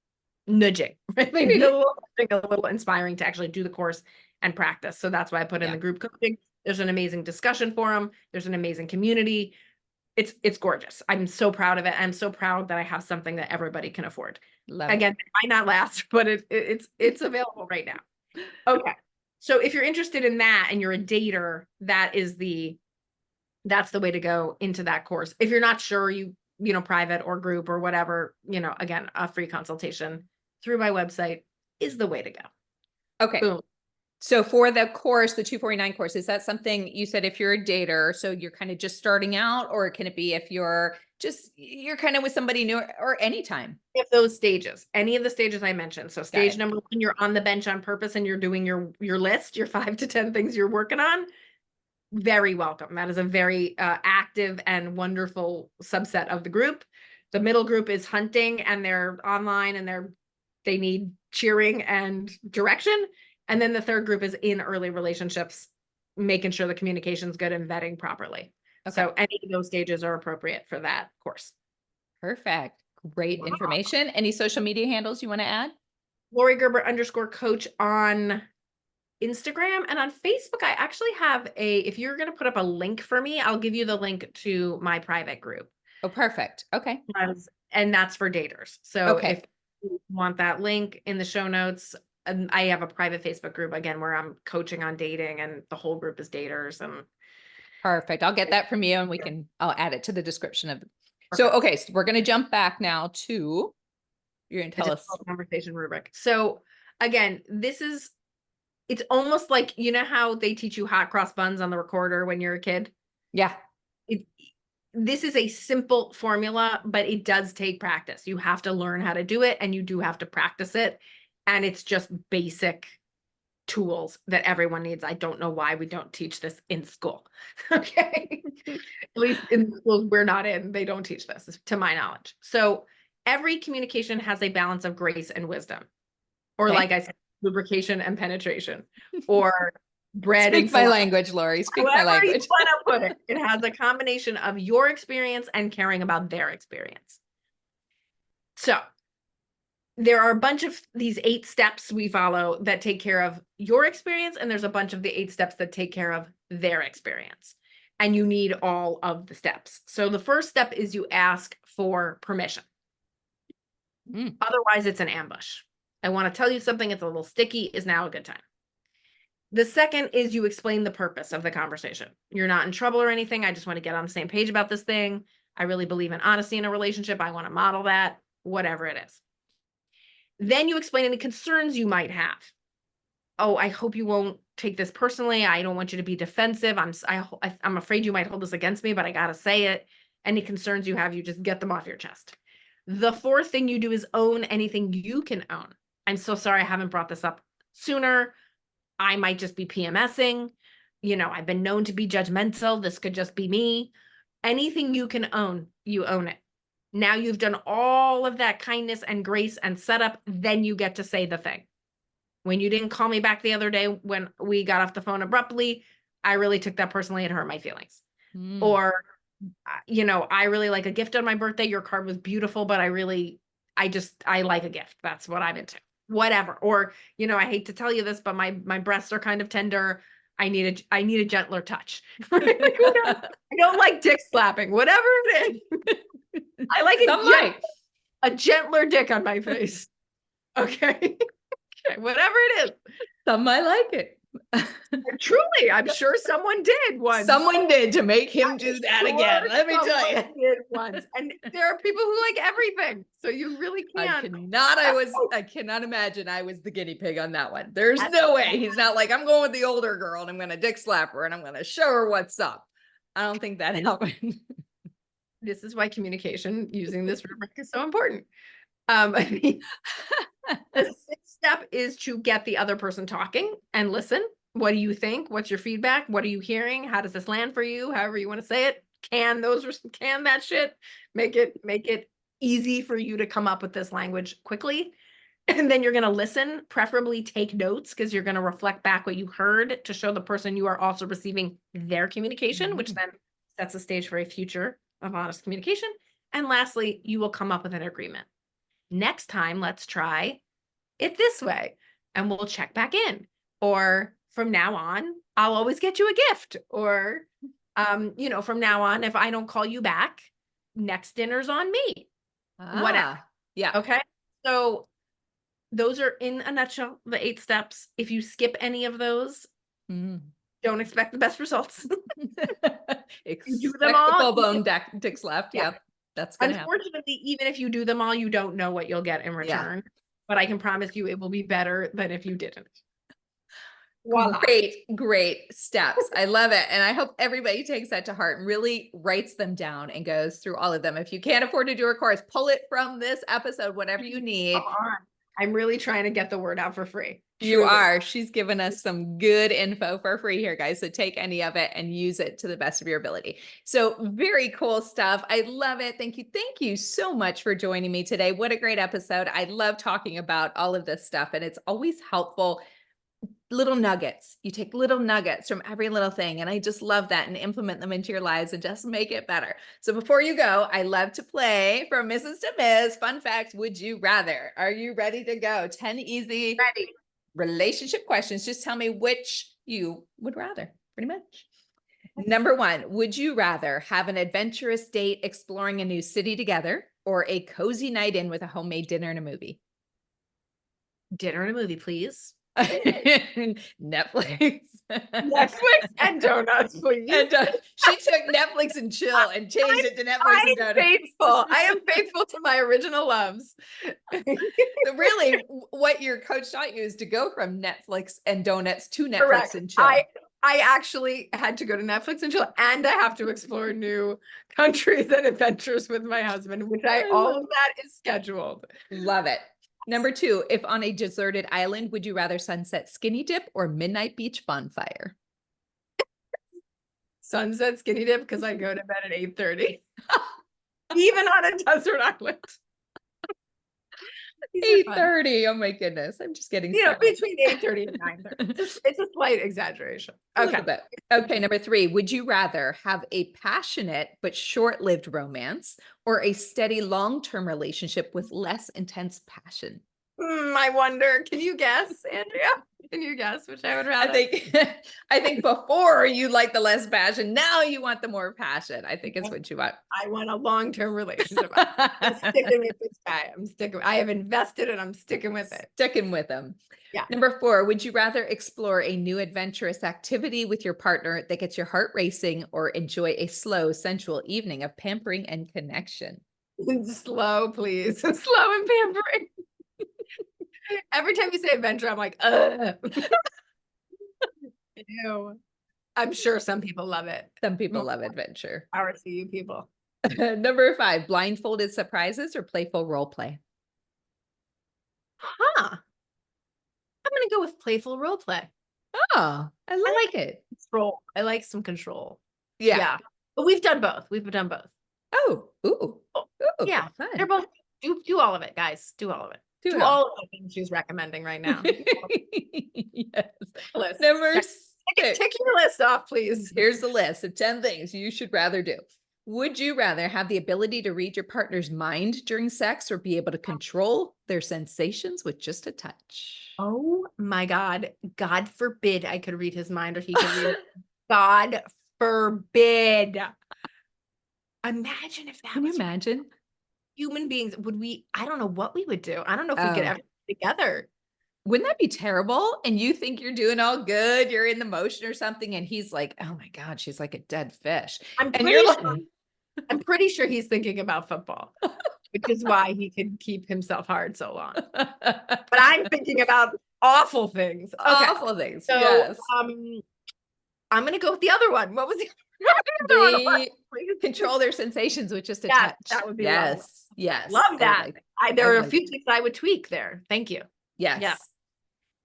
nudging, right? They need Mhm. a little inspiring to actually do the course and practice. So that's why I put in Yeah. the group coaching. There's an amazing discussion forum. There's an amazing community. It's gorgeous. I'm so proud of it. I'm so proud that I have something that everybody can afford. Love it. Again, it might not last, but it's available right now. Okay. So if you're interested in that and you're a dater, that's the way to go into that course. If you're not sure, you private or group or whatever, again, a free consultation through my website is the way to go. Okay. Boom. So for the course, the 249 course, is that something you said if you're a dater, so you're kind of just starting out, or can it be if you're kind of with somebody new, or anytime? If those stages, any of the stages I mentioned. So stage it. number 1, you're on the bench on purpose and you're doing your list, your 5 to 10 things you're working on. Very welcome. That is a very active and wonderful subset of the group. The middle group is hunting and they're online and they need cheering and direction. And then the third group is in early relationships, making sure the communication's good and vetting properly. Okay. So any of those stages are appropriate for that course. Perfect. Great information. Any social media handles you want to add? Laurie Gerber _coach on Instagram, and on Facebook. I actually have if you're going to put up a link for me, I'll give you the link to my private group. Oh, perfect. Okay. And that's for daters. So if you want that link in the show notes, and I have a private Facebook group again, where I'm coaching on dating and the whole group is daters. And perfect. I'll get that from you and I'll add it to the description of it. So, okay. So we're going to jump back now to, you're going to tell us conversation rubric. So again, it's almost like, how they teach you hot cross buns on the recorder when you're a kid? Yeah. This is a simple formula, but it does take practice. You have to learn how to do it and you do have to practice it. And it's just basic tools that everyone needs. I don't know why we don't teach this in school. Okay. At least in the schools we're not in, they don't teach this, to my knowledge. So every communication has a balance of grace and wisdom. Or like I said, lubrication and penetration. Or bread and my language, Laurie. Speak my language. You want to put it. It has a combination of your experience and caring about their experience. So there are a bunch of these 8 steps we follow that take care of your experience, and there's a bunch of the 8 steps that take care of their experience. And you need all of the steps. So the first step is you ask for permission. Otherwise, it's an ambush. I want to tell you something. It's a little sticky. Is now a good time? The second is you explain the purpose of the conversation. You're not in trouble or anything. I just want to get on the same page about this thing. I really believe in honesty in a relationship. I want to model that, whatever it is. Then you explain any concerns you might have. Oh, I hope you won't take this personally. I don't want you to be defensive. I'm afraid you might hold this against me, but I got to say it. Any concerns you have, you just get them off your chest. The fourth thing you do is own anything you can own. I'm so sorry I haven't brought this up sooner. I might just be PMSing. I've been known to be judgmental. This could just be me. Anything you can own, you own it. Now you've done all of that kindness and grace and setup, then you get to say the thing. When you didn't call me back the other day when we got off the phone abruptly, I really took that personally and hurt my feelings. Or, I really like a gift on my birthday. Your card was beautiful, but I like a gift. That's what I'm into. Whatever. Or, I hate to tell you this, but my breasts are kind of tender. I need a gentler touch. I don't like dick slapping, whatever it is. I like a gentler dick on my face. Okay. Okay. Whatever it is. Some might like it. Truly, I'm sure someone did once. Someone did to make him do that again. Let me tell you. Did once. And there are people who like everything. So you really can't. I cannot imagine I was the guinea pig on that one. There's no way. He's not like, I'm going with the older girl and I'm going to dick slap her and I'm going to show her what's up. I don't think that happened. This is why communication using this rubric is so important. The 6th step is to get the other person talking and listen. What do you think? What's your feedback? What are you hearing? How does this land for you? However you want to say it. Can that shit. Make it easy for you to come up with this language quickly. And then you're going to listen, preferably take notes, because you're going to reflect back what you heard to show the person you are also receiving their communication, which then sets the stage for a future of honest communication. And lastly, you will come up with an agreement. Next time, let's try it this way, and we'll check back in. Or from now on, I'll always get you a gift. Or, from now on, if I don't call you back, next dinner's on me. Whatever. Yeah. Okay. So those are, in a nutshell, the 8 steps. If you skip any of those, don't expect the best results. Expect the full-blown dick slap. Yeah. That's going to happen. Unfortunately, even if you do them all, you don't know what you'll get in Yeah. return. But I can promise you it will be better than if you didn't. Voila. Great steps. I love it. And I hope everybody takes that to heart and really writes them down and goes through all of them. If you can't afford to do a course, pull it from this episode, whatever you need. Come on. I'm really trying to get the word out for free. You are. She's given us some good info for free here, guys. So take any of it and use it to the best of your ability. So very cool stuff. I love it. Thank you. Thank you so much for joining me today. What a great episode. I love talking about all of this stuff, and it's always helpful. Little nuggets. You take little nuggets from every little thing. And I just love that, and implement them into your lives and just make it better. So before you go, I love to play from Mrs. to Ms. Fun facts. Would you rather? Are you ready to go? 10 easy relationship questions. Just tell me which you would rather, pretty much. Number 1, would you rather have an adventurous date exploring a new city together, or a cozy night in with a homemade dinner and a movie? Dinner and a movie, please. Netflix. Netflix and donuts, please. And she took Netflix and chill and changed it to Netflix and donuts. I am faithful to my original loves. So really, what your coach taught you is to go from Netflix and donuts to Netflix Correct. and chill. I actually had to go to Netflix and chill, and I have to explore new countries and adventures with my husband, which all of that is scheduled. Love it. Number 2, if on a deserted island, would you rather sunset skinny dip or midnight beach bonfire? Sunset skinny dip, because I go to bed at 8:30. Even on a desert island. 8:30. Oh my goodness. I'm just getting between 8:30 and 9:30. It's a slight exaggeration. Okay. Okay. Number 3, would you rather have a passionate but short-lived romance, or a steady long-term relationship with less intense passion? I wonder, can you guess, Andrea? Can you guess which I would rather? I think before you like the less passion, now you want the more passion. I think it's what you want. I want a long-term relationship. I'm sticking with this guy. I have invested and I'm sticking with it. Sticking with him. Yeah. Number 4, would you rather explore a new adventurous activity with your partner that gets your heart racing, or enjoy a slow, sensual evening of pampering and connection? Slow, please. Slow and pampering. Every time you say adventure, I'm like, ugh. Ew. I'm sure some people love it. Some people love adventure. Power to you people. Number 5, blindfolded surprises or playful role play? I'm going to go with playful role play. Oh, I like it. Control. I like some control. Yeah. But we've done both. Oh, ooh. Yeah. Fun. They're both, do all of it, guys. Do all of it. Do all of the things she's recommending right now. Yes. List. Number 6. Tick your list off, please. Here's the list of 10 things you should rather do. Would you rather have the ability to read your partner's mind during sex, or be able to control their sensations with just a touch? Oh my God. God forbid I could read his mind, or he could read. God forbid. Imagine if that Can you imagine? Human beings, I don't know what we would do. I don't know if we could ever get together. Wouldn't that be terrible? And you think you're doing all good, you're in the motion or something, and he's like, oh my God, she's like a dead fish. I'm pretty sure he's thinking about football, which is why he could keep himself hard so long. But I'm thinking about awful things. Okay. Awful things. So, yes. I'm going to go with the other one. What was the control their sensations with just a touch. That would be yes. Love that. There are a few things I would tweak there. Thank you. Yes. Yeah.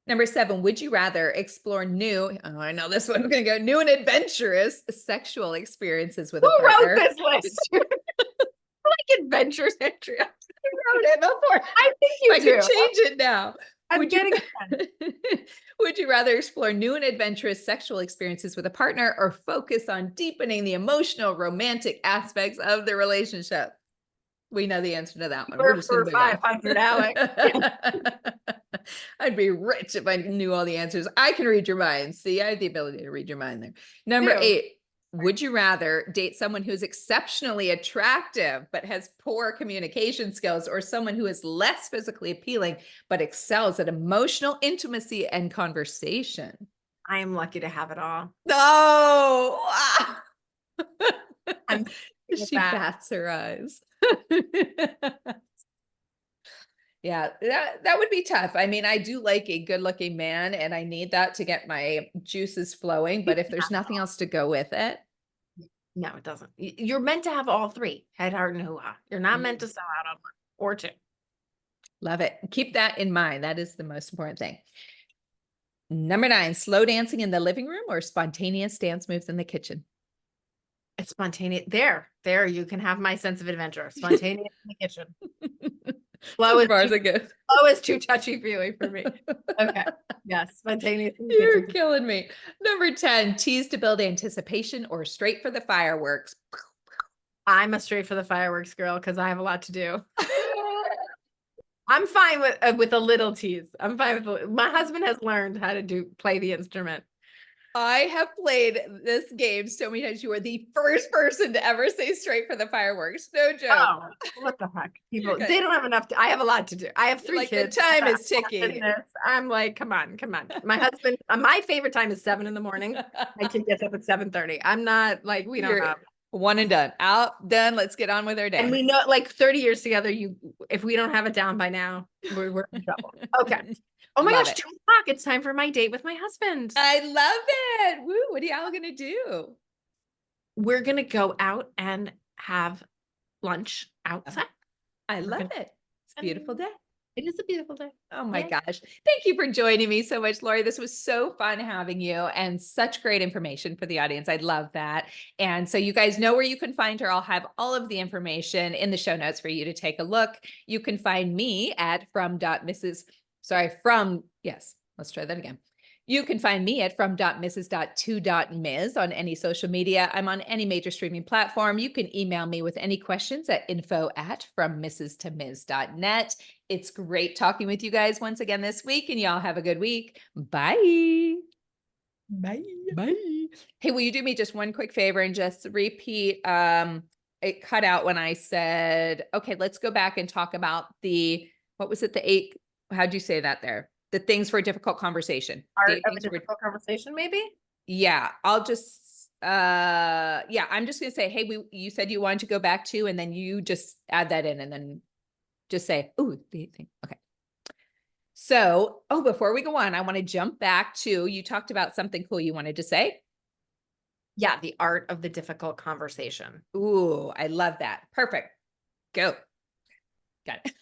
Number 7, would you rather explore I know this one's going to go, new and adventurous sexual experiences with a partner? Who wrote this list? Like adventures, Andrea. You wrote it before. I think you do. I can change it now. Would you rather explore new and adventurous sexual experiences with a partner, or focus on deepening the emotional, romantic aspects of the relationship? We know the answer to that one. We're just for 500, Alex. I'd be rich if I knew all the answers. I can read your mind. See, I have the ability to read your mind there. Number 8, would you rather date someone who's exceptionally attractive but has poor communication skills, or someone who is less physically appealing but excels at emotional intimacy and conversation? I am lucky to have it all. No. I'm She bats her eyes. Yeah, that would be tough. I mean, I do like a good-looking man, and I need that to get my juices flowing, but if there's nothing else to go with it. No, it doesn't. You're meant to have all three, head, heart, and hoo-ha. You're not meant to sell out on one or two. Love it. Keep that in mind. That is the most important thing. Number 9, slow dancing in the living room or spontaneous dance moves in the kitchen? It's spontaneous. There, you can have my sense of adventure. Spontaneous in the kitchen. Slow As far as it goes. Slow is too touchy-feely for me. Okay. Yes, spontaneous in the You're kitchen. killing me. Number 10, tease to build anticipation or straight for the fireworks? I'm a straight for the fireworks girl because I have a lot to do. I'm fine with a little tease. I'm fine with my husband has learned how to play the instrument. I have played this game so many times. You are the first person to ever say straight for the fireworks. No joke. Oh, what the heck? People, they don't have enough. I have a lot to do. I have 3 kids. The time is ticking. I'm like, come on. My husband, my favorite time is 7 a.m. My kid gets up at 7:30. I'm not like, we don't have. One and done. Out, done. Let's get on with our day. And we know, like 30 years together, if we don't have it down by now, we're in trouble. Okay. Oh my gosh, 2 o'clock. It's time for my date with my husband. I love it. Woo, what are y'all gonna do? We're gonna go out and have lunch outside. I love it. It's a beautiful day. It is a beautiful day. Oh my gosh. Thank you for joining me so much, Laurie. This was so fun having you and such great information for the audience. I love that. And so you guys know where you can find her. I'll have all of the information in the show notes for you to take a look. You can find me at let's try that again. You can find me at from.mrs.to.ms on any social media. I'm on any major streaming platform. You can email me with any questions at info@FromMrs.to.Ms.net. It's great talking with you guys once again this week, and y'all have a good week. Bye. Bye. Bye. Hey, will you do me just one quick favor and just repeat? It cut out when I said, okay, let's go back and talk about what was it? The 8, how'd you say that there? The things for a difficult conversation. Art of a difficult conversation, maybe? Yeah, I'll just, I'm just going to say, hey, you said you wanted to go back to, and then you just add that in and then just say, ooh, the thing. Okay. So, before we go on, I want to jump back to, you talked about something cool you wanted to say. Yeah, the art of the difficult conversation. Ooh, I love that. Perfect. Go. Got it.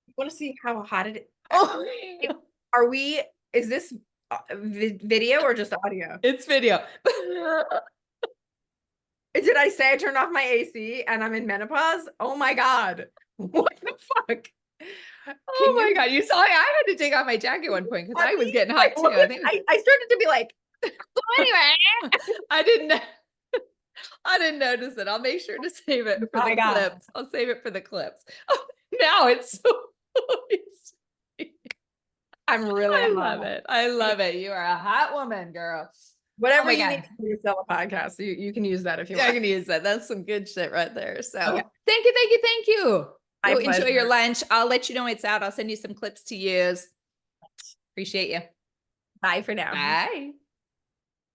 You want to see how hot it is? Oh, is this video or just audio? It's video. Did I say I turned off my AC and I'm in menopause? Oh my God. What the fuck? Oh my God. You saw I had to take off my jacket at one point because I was getting hot too. I started to be like, anyway. I didn't notice it. I'll make sure to save it for the clips. I'll save it for the clips. Oh, now it's so I'm really I love it. I love it. You are a hot woman, girl. Whatever you need to sell a podcast, you can use that if you want. I can use that. That's some good shit right there. So thank you. Go enjoy your lunch. I'll let you know it's out. I'll send you some clips to use. Appreciate you. Bye for now. Bye.